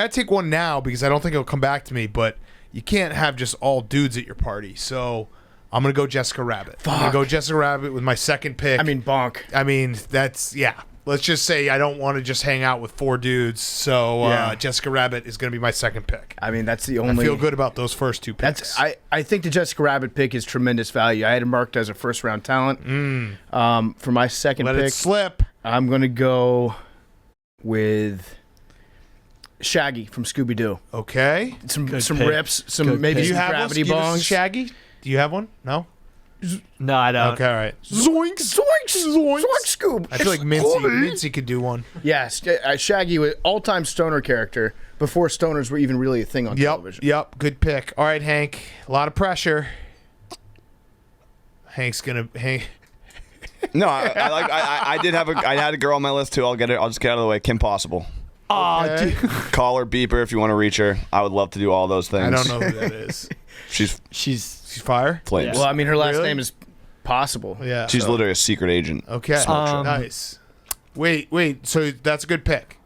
take one now because I don't think it'll come back to me. But you can't have just all dudes at your party. So I'm gonna go Jessica Rabbit. I'm gonna go Jessica Rabbit with my second pick. I mean, bonk. I mean, that's, yeah. Let's just say I don't want to just hang out with 4 dudes. So Yeah. Jessica Rabbit is going to be my second pick. I mean, that's the I only... feel good about those first 2 picks. I think the Jessica Rabbit pick is tremendous value. I had him marked as a first-round talent. For my second Let pick, it slip. I'm going to go with Shaggy from Scooby-Doo. Okay. Some pick. rips, some Good maybe pick. Do you some have gravity one? bongs. Shaggy? Do you have one? No? No, I don't. Okay, all right. Zoink, zoink, zoink, Scoob. I feel like Mincy could do one. Yes, Shaggy was all-time stoner character before stoners were even really a thing on television. Yep. Good pick. All right, Hank. A lot of pressure. Hank's going to... Hank. No, I had a girl on my list too. I'll just get out of the way. Kim Possible. Oh, dude. Call her, beep her if you want to reach her. I would love to do all those things. I don't know who that is. She's She's fire? flames. Well, I mean, her last Really? name is Possible. Yeah. She's literally a secret agent. Okay. Nice. Wait. So that's a good pick.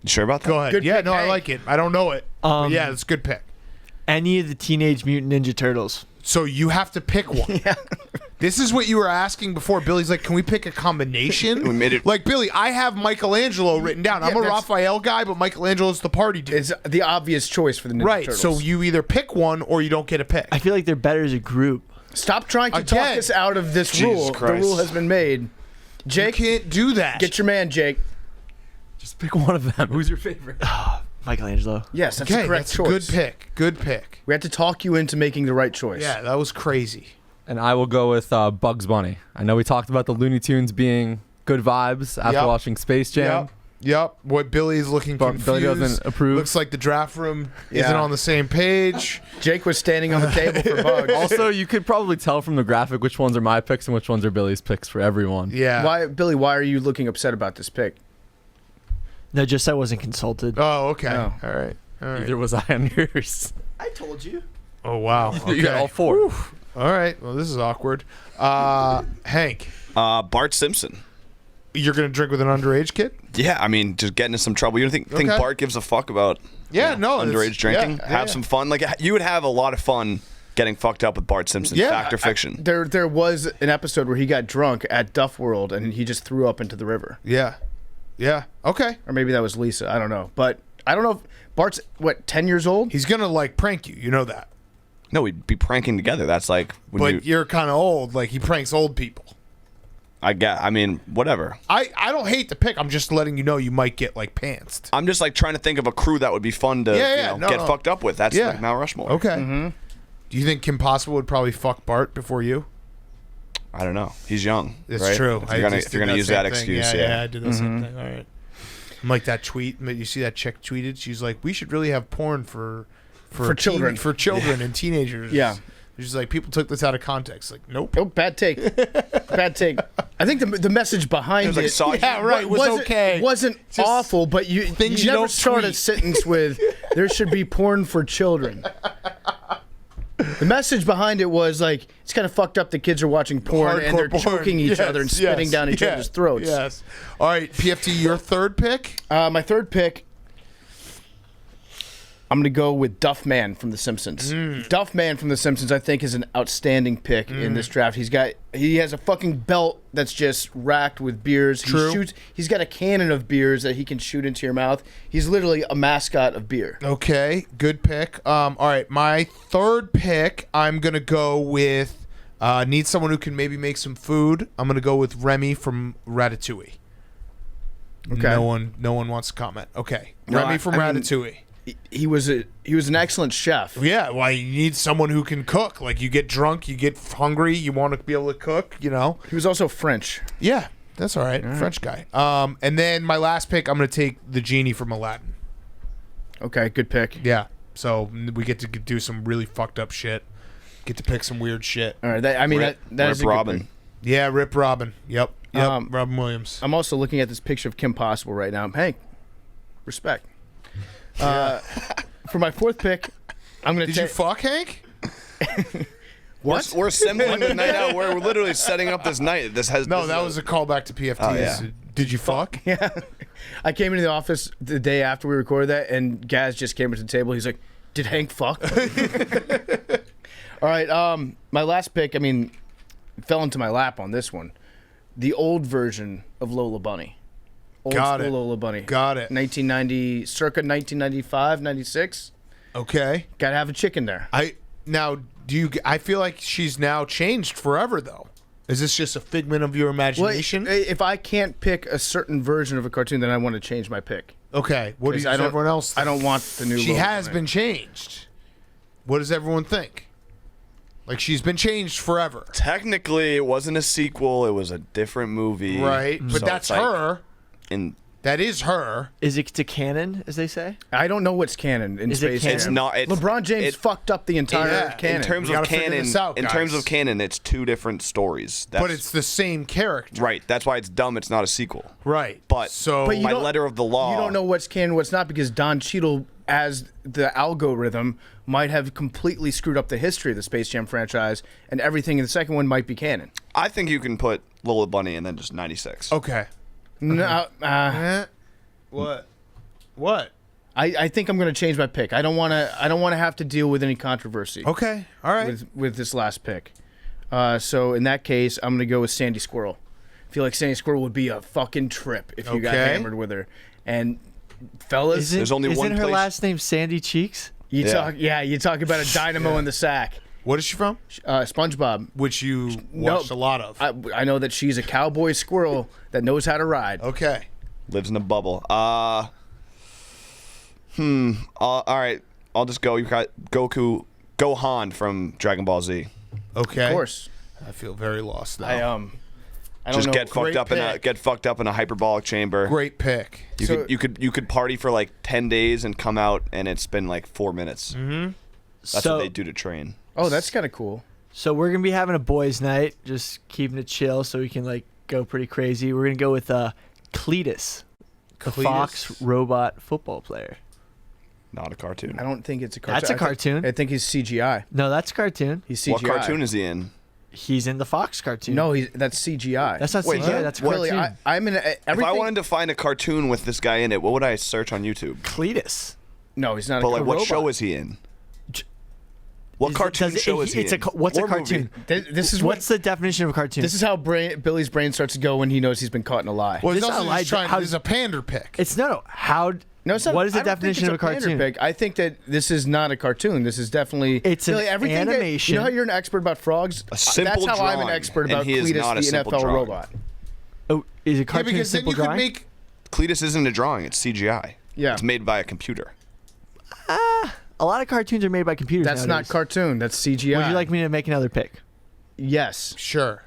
You sure about that? Go ahead. Good Yeah, pick, no, I Hank. like it. I don't know it. But yeah, it's a good pick. Any of the Teenage Mutant Ninja Turtles. So you have to pick one. This is what you were asking before. Billy's like, can we pick a combination? We made it- Like, Billy, I have Michelangelo written down. I'm a that's- Raphael guy, but Michelangelo's the party dude. It's the obvious choice for the Ninja Right. Turtles. So you either pick one or you don't get a pick. I feel like they're better as a group. Stop trying to Again. talk us out of this Jesus rule. Christ. The rule has been made. You Jake, can't do that. get your man, Jake. Just pick one of them. Who's your favorite? Michelangelo. Yes, that's okay, the correct that's choice. a good pick. Good pick. We had to talk you into making the right choice. Yeah, that was crazy. And I will go with Bugs Bunny. I know we talked about the Looney Tunes being good vibes after Yep. watching Space Jam. Yep. What Billy's looking But confused. Billy doesn't approve. Looks like the draft room Yeah. isn't on the same page. Jake was standing on the table for Bugs. Also, you could probably tell from the graphic which ones are my picks and which ones are Billy's picks for everyone. Yeah. Billy, why are you looking upset about this pick? No, just I wasn't consulted. Oh, okay. Oh. All right. Either was I on yours. I told you. Oh, wow. Okay. You got all 4. All right. Well, this is awkward. Hank, Bart Simpson. you're going to drink with an underage kid? Yeah, I mean, just getting into some trouble. You don't think Okay. Bart gives a fuck about Yeah, no. underage drinking? Yeah, Have some fun. Like you would have a lot of fun getting fucked up with Bart Simpson. Yeah, Fact or fiction? There was an episode where he got drunk at Duff World and he just threw up into the river. Yeah. Yeah. Okay. Or maybe that was Lisa. I don't know. But I don't know if Bart's, 10 years old? He's going to, like, prank you. You know that. No, we'd be pranking together. That's like when But you're kind of old. Like, he pranks old people. I mean, whatever. I don't hate the pick. I'm just letting you know you might get, like, pantsed. I'm just like trying to think of a crew that would be fun to Yeah, get fucked up with. That's Yeah. like Mount Rushmore. Okay. Do you think Kim Possible would probably fuck Bart before you? I don't know. He's young. It's right? true. If you're gonna use that excuse, yeah, I did the same thing. All right. I'm like that tweet. You see that chick tweeted? She's like, we should really have porn for children, for children and teenagers. Yeah. She's like, people took this out of context. Like, nope. Oh, bad take. Bad take. I think the message behind It was like was okay. Wasn't Just awful, but you never don't start a tweet. sentence with "there should be porn for children." The message behind it was like it's kind of fucked up. The kids are watching porn and they're Hardcore porn. choking each other and spitting down each other's throats. Yes. All right, PFT, your third pick? My third pick, I'm going to go with Duff Man from The Simpsons. Duff Man from The Simpsons, I think, is an outstanding pick in this draft. He has a fucking belt that's just racked with beers. True. He's got a cannon of beers that he can shoot into your mouth. He's literally a mascot of beer. Okay, good pick. All right, my third pick, I'm going to go with, need someone who can maybe make some food. I'm going to go with Remy from Ratatouille. Okay. No one wants to comment. Okay, No, Remy from I mean, Ratatouille. He was an excellent chef. Yeah, well, you need someone who can cook. Like, you get drunk, you get hungry, you want to be able to cook, you know? He was also French. Yeah, that's all right. French guy. And then my last pick, I'm going to take the genie from Aladdin. Okay, good pick. Yeah, so we get to do some really fucked up shit. Get to pick some weird shit. All right, that Rip is a good Robin. pick. Yeah, Rip Robin. Yep, Robin Williams. I'm also looking at this picture of Kim Possible right now. Hank, respect. For my fourth pick, I'm going to Did you fuck Hank? What? We're assembling the night out. We're literally setting up this night. No, that was a callback to PFT. Oh, yeah. Did you fuck? Yeah. I came into the office the day after we recorded that, and Gaz just came to the table. He's like, "Did Hank fuck?" All right. My last pick, fell into my lap on this one. The old version of Lola Bunny. Old Got school it. Lola Bunny. Got it. 1990, circa 1995, 96. Okay. Gotta have a chicken there. I feel like she's now changed forever, though. Is this just a figment of your Well, imagination? if I can't pick a certain version of a cartoon, then I want to change my pick. Okay. What does everyone else think? I don't want the new She Lola has Bunny. been changed. What does everyone think? Like, she's been changed forever. Technically, it wasn't a sequel. It was a different movie. Right. But So that's it's like her. That is her. Is it to canon, as they say? I don't know what's canon in Is it Space canon? Jam. It's not. It's, LeBron James fucked up the entire canon. In terms We of gotta figure canon, this out, in terms guys. of canon, it's two different stories. But it's the same character. right. That's why it's dumb. It's not a sequel. Right. But But you by don't- letter of the law, You don't know what's canon, what's not, because Don Cheadle, as the algorithm, might have completely screwed up the history of the Space Jam franchise, and everything in the second one might be canon. I think you can put Lola Bunny and then just 96. Okay. No, What? I think I'm going to change my pick. I don't want to have to deal with any controversy Okay. All right. with this last pick. So in that case, I'm going to go with Sandy Squirrel. I feel like Sandy Squirrel would be a fucking trip if you got Okay. hammered with her. And fellas, There's only isn't one her place- last name Sandy Cheeks? you talk about a dynamo in the sack. What is she from? SpongeBob. Which you watched a lot of. I know that she's a cowboy squirrel that knows how to ride. Okay. Lives in a bubble. All right. I'll just go. You got Gohan from Dragon Ball Z. Okay. Of course. I feel very lost now. I don't Just know. get fucked up in a hyperbolic chamber. Great pick. You could party for like 10 days and come out and it's been like 4 minutes. Mm-hmm. That's what they do to train. Oh, that's kind of cool. So we're gonna be having a boys' night, just keeping it chill, so we can like go pretty crazy. We're gonna go with Cletus, the Cletus? Fox robot football player. Not a cartoon. I don't think it's a cartoon. That's a cartoon. I think he's CGI. No, that's a cartoon. He's CGI. What cartoon is he in? He's in the Fox cartoon. No, that's CGI. that's not Wait, CGI. huh? That's a Willie, cartoon. I'm in If everything. I wanted to find a cartoon with this guy in it, what would I search on YouTube? Cletus. No, he's not. But a like, what robot. show is he in? What cartoon show is he in? What's a Or cartoon? movie? This is What's the definition of a cartoon? This is how Billy's brain starts to go when he knows he's been caught in a lie. Well, he's This also is not just like- trying. how- This is a pander pick. It's no. How? No, it's not. What is the I don't think definition of a it's pander cartoon? pick. I think that this is not a cartoon. This is definitely It's an Billy, everything animation. you know how you're an expert about frogs? A simple That's how I'm an drawing, expert and about he is Cletus, not a the simple NFL drawing. robot. Oh, is a Yeah, cartoon a because then simple you could drawing? make. Cletus isn't a drawing. It's CGI. Yeah. It's made by a computer. a lot of cartoons are made by computers. That's nowadays. not cartoon. That's CGI. Would you like me to make another pick? Yes. Sure.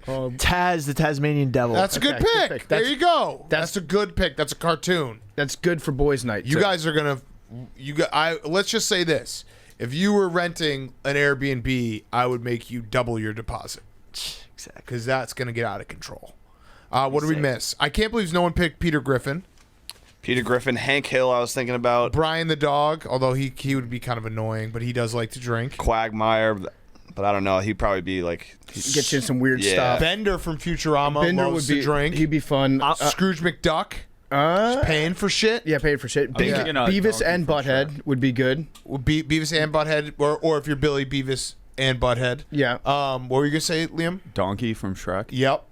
Taz, the Tasmanian Devil. That's a good Okay, good pick. pick. There you go. That's a good pick. That's a cartoon. That's good for boys' night. You too. guys are gonna. Let's just say this: if you were renting an Airbnb, I would make you double your deposit Exactly. because that's gonna get out of control. What did we miss? I can't believe no one picked Peter Griffin. Peter Griffin, Hank Hill, I was thinking about. Brian the dog, although he would be kind of annoying, but he does like to drink. Quagmire, but I don't know. He'd probably be like. Get you in some weird Yeah. stuff. Bender from Futurama Bender loves would be to drink. He'd be fun. Scrooge McDuck, paying for shit. Yeah, paid for shit. thinking Beavis Donkey and from Butthead would be good. Beavis and Butthead, or if you're Billy, Beavis and Butthead. Yeah. What were you gonna say, Liam? Donkey from Shrek. Yep.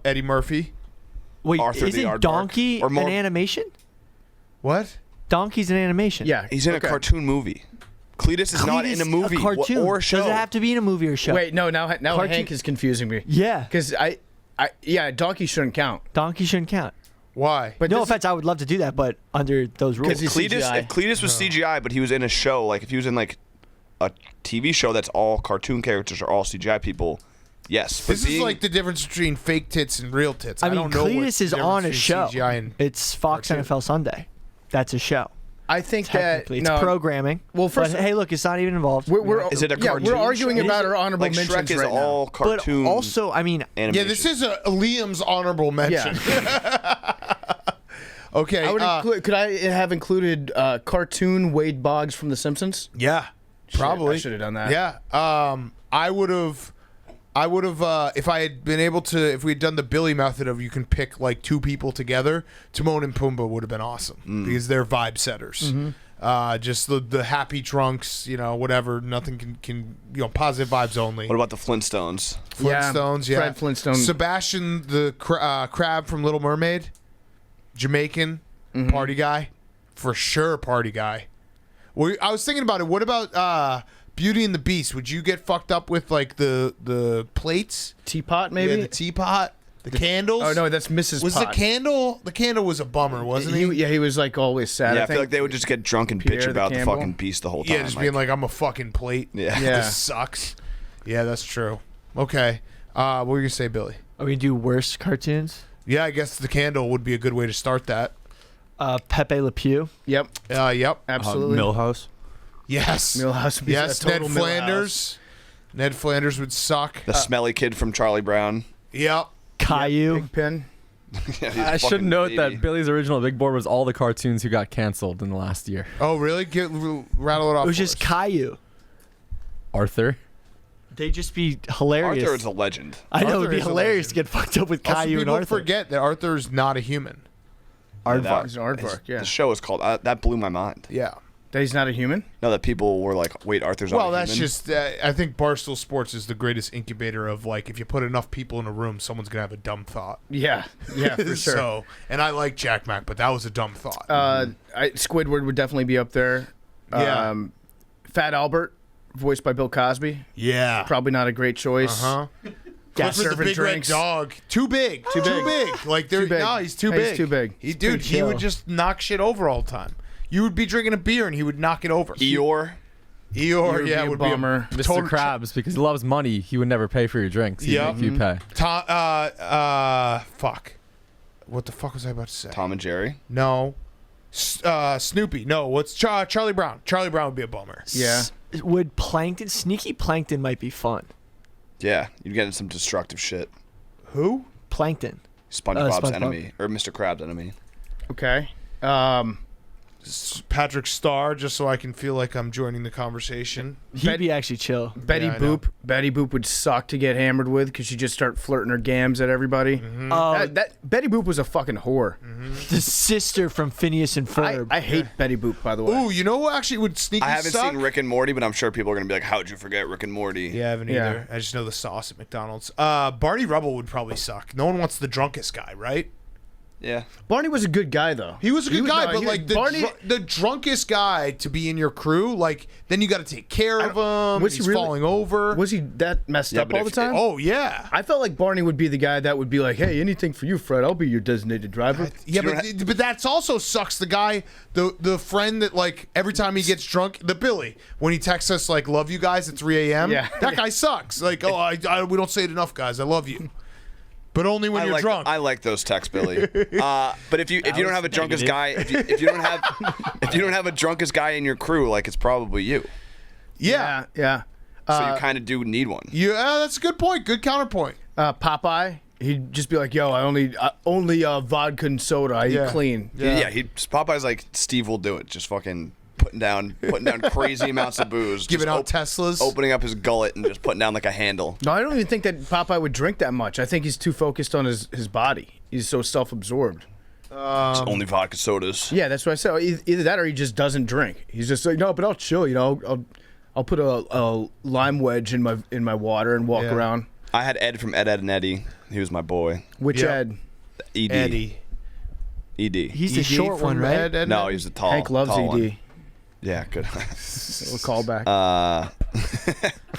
Eddie Murphy. Wait, Arthur the isn't Aardvark. Donkey Or more- an animation? What? Donkey's an animation. Yeah. He's in okay. a cartoon movie. Cletus is not in a movie cartoon. or a show. Does it have to be in a movie or show? Wait, no. Now Cartoon- Hank is confusing me. Yeah. Because Donkey shouldn't count. Donkey shouldn't count. Why? But No this- offense, I would love to do that, but under those rules. 'Cause he's Cletus, CGI. if Cletus was CGI, but he was in a show, like if he was in like a TV show that's all cartoon characters or all CGI people, yes. But This is like the difference between fake tits and real tits. I mean, don't know what Cletus the is difference on a between show. CGI and It's Fox cartoon. NFL Sunday. That's a show. I think that Technically, it's no, programming. Well, first- but hey, look, it's not even involved. we're Is it a yeah, cartoon we're arguing show? about our honorable like mentions Shrek is right all now. but cartoon. also, I mean, animation. Yeah, this is a Liam's honorable mention. Okay. I would could I have included cartoon Wade Boggs from The Simpsons? yeah, probably. I should have done that. Yeah. I would have. If I had been able to, if we had done the Billy method of you can pick like two people together, Timon and Pumbaa would have been awesome because they're vibe setters. Just the happy drunks, whatever. Nothing can positive vibes only. What about the Flintstones? Flintstones, yeah. Fred Flintstone. Sebastian the crab from Little Mermaid, Jamaican party guy, for sure party guy. Well, I was thinking about it. What about Beauty and the Beast? Would you get fucked up with like the plates? Teapot, maybe? Yeah, the teapot, the candles. Oh no, that's Mrs. Was Pot. the candle? The candle was a bummer, wasn't he? Yeah, he was like always sad. Yeah, I feel like they would just get drunk and Pierre bitch the about the Campbell. fucking beast the whole time. Yeah, just being like, I'm a fucking plate. Yeah. Yeah. This sucks. Yeah, that's true. Okay. What were you gonna say, Billy? are we gonna do worse cartoons? Yeah, I guess the candle would be a good way to start that. Pepe Le Pew. Yep, Yep. absolutely. Millhouse. Yes. Millhouse would be Yes, a total Ned Flanders. Ned Flanders would suck. the smelly kid from Charlie Brown. Yep. Caillou. Pigpen. Yeah, he's I a should fucking note baby. that Billy's original big board was all the cartoons who got canceled in the last year. Oh, really? Rattle it off. It was for just us. Caillou. Arthur. They'd just be hilarious. Arthur is a legend. I know Arthur it'd be is a hilarious legend. to get fucked up with Also, Caillou and people Arthur. forget that Arthur's not a human. Aardvark. He's an aardvark, yeah. The show is called. That blew my mind. Yeah. That he's not a human? No, that people were like, "Wait, Arthur's not Well, a that's human." just. I think Barstool Sports is the greatest incubator of like, if you put enough people in a room, someone's gonna have a dumb thought. Yeah, yeah, for sure. So, and I like Jack Mack, but that was a dumb thought. Squidward would definitely be up there. Yeah. Fat Albert, voiced by Bill Cosby. yeah. Probably not a great choice. Huh. Gas Clifford the serving big drinks. red dog. Too big. Too big. Like they're Too big. no, he's too Hey, big. he's too big. He dude, pretty he would chill. just knock shit over all the time. You would be drinking a beer and he would knock it over. Eeyore. Eeyore, would yeah, be a would bummer. be a Mr. total Krabs, because he loves money, he would never pay for your drinks. He'd Yeah. make you pay. Fuck. What the fuck was I about to say? Tom and Jerry. No. Snoopy. No, what's Charlie Brown? Charlie Brown would be a bummer. Yeah. Would Sneaky Plankton might be fun. Yeah, you'd get into some destructive shit. Who? Plankton. SpongeBob's SpongeBob. enemy or Mr. Krabs' enemy. Okay. Patrick Starr, just so I can feel like I'm joining the conversation. He'd be actually chill. Betty Yeah, I know. Boop. Betty Boop would suck to get hammered with because she'd just start flirting her gams at everybody. Oh, That Betty Boop was a fucking whore. the sister from Phineas and Ferb. I hate Betty Boop, by the way. Ooh, you know who actually would sneaky I haven't suck? seen Rick and Morty, but I'm sure people are gonna be like, "How'd you forget Rick and Morty?" Yeah, I haven't Yeah. either. I just know the sauce at McDonald's. Barney Rubble would probably suck. No one wants the drunkest guy, right? Yeah. Barney was a good guy, though. He was a good guy, no, but he- like Barney. the drunkest guy to be in your crew, like then you got to take care of him. Was he He's really- falling over. Was he that messed up but all the if- time? Oh yeah. I felt like Barney would be the guy that would be like, "Hey, anything for you, Fred? I'll be your designated driver." Yeah, You but that's also sucks. The guy, the friend that like every time he gets drunk, the Billy, when he texts us like "love you guys" at 3 a.m. Yeah. that guy sucks. Like, oh, we don't say it enough, guys. I love you, but only when you're drunk. I like those texts, Billy. But if you don't have a drunkest guy, if you don't have a drunkest guy in your crew, like it's probably you. yeah, yeah. So you kind of do need one. yeah. That's a good point. Good counterpoint. Popeye, he'd just be like, "Yo, I only vodka and soda. I eat clean." Yeah. Popeye's like Steve will do it. Just fucking putting down crazy amounts of booze, Giving just out Teslas. opening up his gullet and just putting down like a handle. No, I don't even think that Popeye would drink that much. I think he's too focused on his body. He's so self-absorbed. Just only vodka sodas. Yeah, that's what I said. Either that or he just doesn't drink. He's just like, no, but I'll chill. I'll put a lime wedge in my water and walk Yeah. around. I had Ed from Ed, Ed and Eddie. He was my boy. Which Yep. Ed? ED. Eddie. ED. He's the ED short from one, right? Ed, Ed, No, Ed? he's the tall. Hank loves tall ED. one. Yeah, good. Little callback.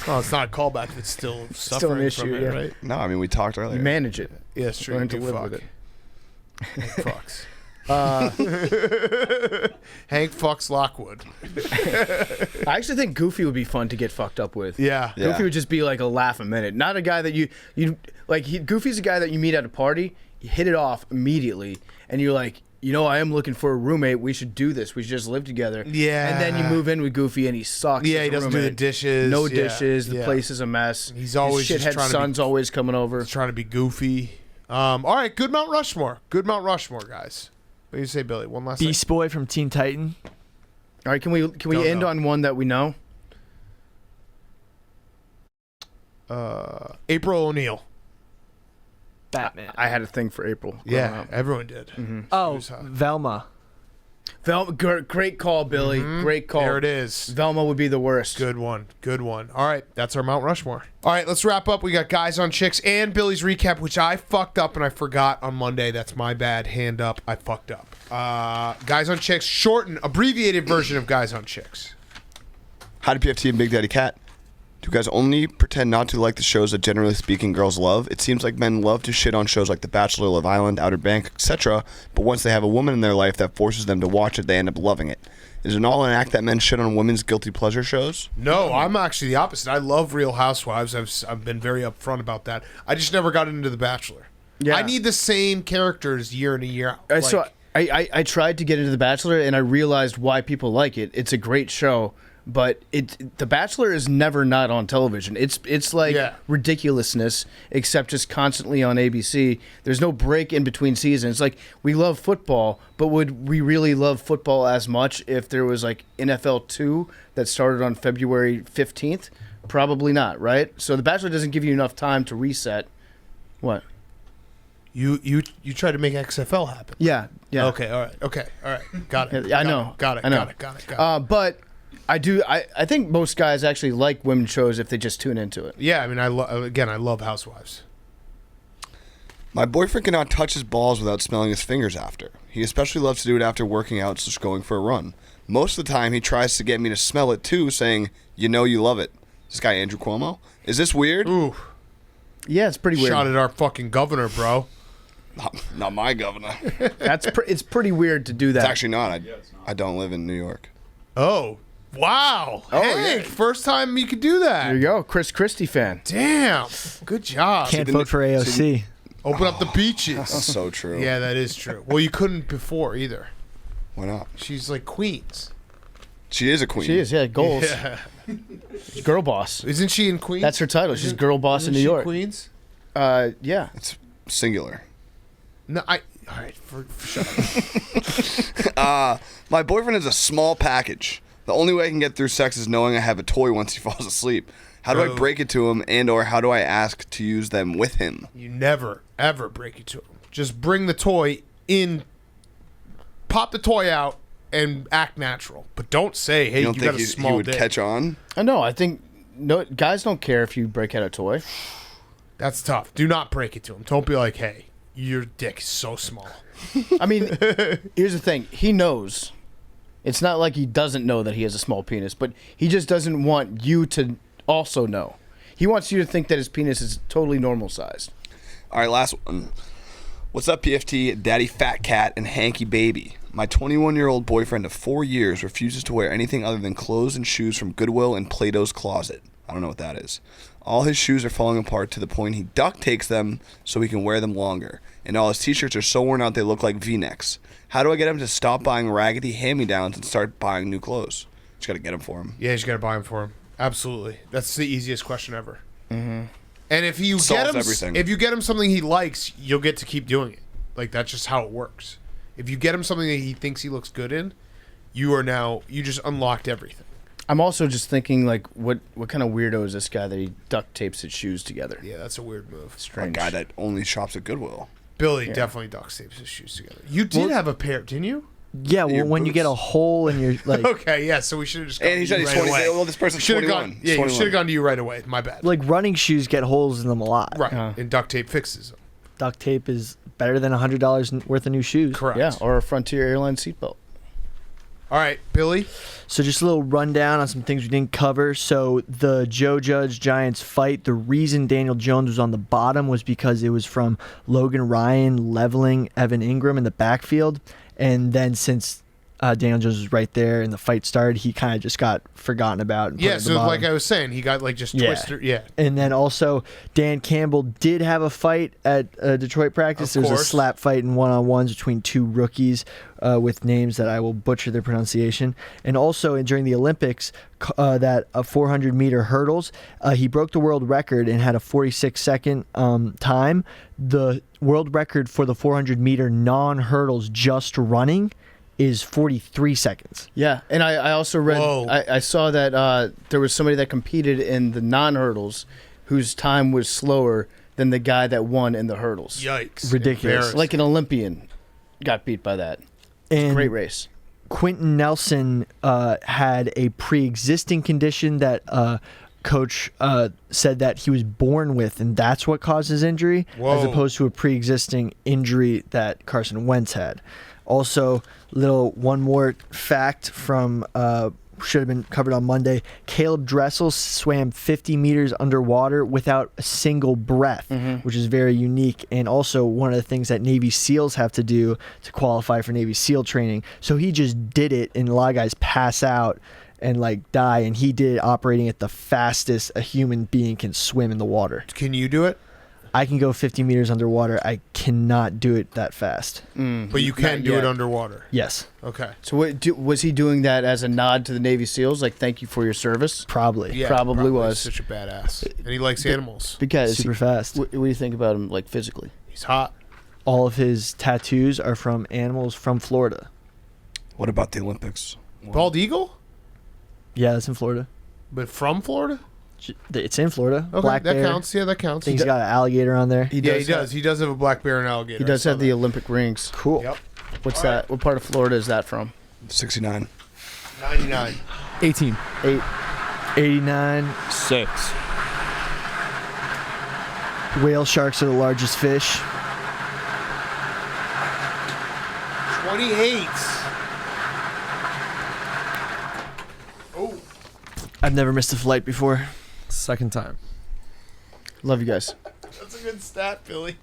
Oh, it's not a callback. It's still suffering issue, from it, yeah. right? No, I mean we talked earlier. Manage it. Yeah, it's true. Learn You to do live fuck. with it. Fucks. Hank fucks Lockwood. I actually think Goofy would be fun to get fucked up with. Yeah. Yeah. Goofy would just be like a laugh a minute. Not a guy that you like. Goofy's a guy that you meet at a party, you hit it off immediately, and you're like, I am looking for a roommate. We should do this. We should just live together. Yeah. And then you move in with Goofy, and he sucks. Yeah, as he a doesn't do the roommate. dishes. No Yeah, dishes. The yeah. place is a mess. He's always His just shithead trying to be- son's always coming over. He's trying to be goofy. All right, good Mount Rushmore. Good Mount Rushmore, guys. What do you say, Billy? One last thing. Beast Boy from Teen Titan. All right, can we Don't end know. on one that we know? April O'Neil. Batman. I had a thing for April. growing Yeah, up. everyone did. Oh, Who's hot? Velma. Great call, Billy. Great call. There it is. Velma would be the worst. Good one. Good one. All right, that's our Mount Rushmore. All right, let's wrap up. We got Guys on Chicks and Billy's recap, which I fucked up and I forgot on Monday. That's my bad. Hand up. I fucked up. Guys on Chicks, shortened, abbreviated version of Guys on Chicks. Howdy PFT and Big Daddy Cat. Do you guys only pretend not to like the shows that generally speaking girls love? It seems like men love to shit on shows like The Bachelor, Love Island, Outer Banks, etc. But once they have a woman in their life that forces them to watch it, they end up loving it. Is it all an act that men shit on women's guilty pleasure shows? No, I'm actually the opposite. I love Real Housewives. I've been very upfront about that. I just never got into The Bachelor. Yeah. I need the same characters year in and year out. So I tried to get into The Bachelor, and I realized why people like it. It's a great show, but The Bachelor is never not on television. It's like ridiculousness, except just constantly on ABC. There's no break in between seasons. Like, we love football, but would we really love football as much if there was like NFL 2 that started on February 15th? Probably not, right? So The Bachelor doesn't give you enough time to reset. What? You tried to make XFL happen. Yeah. Okay. All right. Got it. I know. Got it. I know. Got it. But I think most guys actually like women's shows if they just tune into it. Yeah, I mean, I love Housewives. My boyfriend cannot touch his balls without smelling his fingers after. He especially loves to do it after working out, such as going for a run. Most of the time, he tries to get me to smell it too, saying, you love it. This guy, Andrew Cuomo? Is this weird? Ooh, Yeah, it's pretty weird. shot at our fucking governor, bro. Not my governor. It's pretty weird to do that. It's actually not. I don't live in New York. Oh, wow. Oh, Hank, first time you could do that. There you go, Chris Christie fan. Damn. Good job. Can't vote for AOC. Open up the beaches. That's so true. Yeah, that is true. Well, you couldn't before either. Why not? She's like Queens. She is a queen. She is, yeah, goals. Yeah. She's girl boss. Isn't she in Queens? That's her title. She's girl boss in Isn't New she York. Queens? Yeah. It's singular. No, all right, shut up. My boyfriend is a small package. The only way I can get through sex is knowing I have a toy once he falls asleep. How do I Bro. break it to him, and or how do I ask to use them with him? You never, ever break it to him. Just bring the toy in, pop the toy out, and act natural. But don't say, hey, You you, don't got think a he small would dick. catch on? No, I think guys don't care if you break out a toy. That's tough. Do not break it to him. Don't be like, hey, your dick is so small. I mean, here's the thing. He knows. It's not like he doesn't know that he has a small penis, but he just doesn't want you to also know. He wants you to think that his penis is totally normal sized. All right, last one. What's up, PFT, Daddy Fat Cat, and Hanky Baby? My 21-year-old boyfriend of 4 years refuses to wear anything other than clothes and shoes from Goodwill and Plato's Closet. I don't know what that is. All his shoes are falling apart to the point he duct tapes them so he can wear them longer. And all his t-shirts are so worn out they look like V-necks. How do I get him to stop buying raggedy hand-me-downs and start buying new clothes? Just got to get them for him. Yeah, you just got to buy them for him. Absolutely. That's the easiest question ever. Mm-hmm. And if you get him something he likes, you'll get to keep doing it. Like, that's just how it works. If you get him something that he thinks he looks good in, you just unlocked everything. I'm also just thinking, like, what kind of weirdo is this guy that he duct tapes his shoes together? Yeah, that's a weird move. Strange. A guy that only shops at Goodwill. Billy definitely duct tapes his shoes together. You did have a pair, didn't you? Yeah, well, when you get a hole in your like. Okay, yeah. So we should have just gone And he to said you he's right 20. away. Well, this person's Should've 21. gone. Yeah, you should have gone to you right away. My bad. Like running shoes get holes in them a lot. Right, and duct tape fixes them. Duct tape is better than $100 worth of new shoes. Correct. Yeah, or a Frontier Airlines seatbelt. All right, Billy. So just a little rundown on some things we didn't cover. So the Joe Judge Giants fight, the reason Daniel Jones was on the bottom was because it was from Logan Ryan leveling Evan Ingram in the backfield. And then since Daniel Jones was right there and the fight started, he kind of just got forgotten about. And put at the So bottom. like I was saying, he got like just twisted. Yeah. And then also, Dan Campbell did have a fight at Detroit practice. Of There's a course. slap fight in one-on-ones between two rookies with names that I will butcher their pronunciation. And also, during the Olympics, that 400-meter hurdles, he broke the world record and had a 46-second time. The world record for the 400-meter non-hurdles just running is 43 seconds. Yeah, and I also read, I saw that there was somebody that competed in the non-hurdles whose time was slower than the guy that won in the hurdles. Yikes! Ridiculous. Like an Olympian got beat by that. It's a great race. Quentin Nelson had a pre-existing condition that coach said that he was born with, and that's what caused his injury, as opposed to a pre-existing injury that Carson Wentz had. Also, one more fact from should have been covered on Monday. Caleb Dressel swam 50 meters underwater without a single breath, which is very unique. And also one of the things that Navy SEALs have to do to qualify for Navy SEAL training. So he just did it, and a lot of guys pass out and like die, and he did it operating at the fastest a human being can swim in the water. Can you do it? I can go 50 meters underwater. I cannot do it that fast. But you can do it underwater. Yes. Okay. So was he doing that as a nod to the Navy SEAls, like thank you for your service? Probably. Yeah, Probably was. He's such a badass, and he likes animals. Because Super fast. What do you think about him, like physically? He's hot. All of his tattoos are from animals from Florida. What about the Olympics? Bald eagle, Yeah, that's in Florida. but from Florida. It's in Florida. Okay, Black that bear. counts. Yeah, that counts. I think he's got an alligator on there. He does. He does have a black bear and alligator. He does have the Olympic rings. Cool. Yep. What's that? What part of Florida is that from? 69. 99. 18. 89. 6. Whale sharks are the largest fish. 28. Oh. I've never missed a flight before. Second time. Love you guys. That's a good stat, Billy.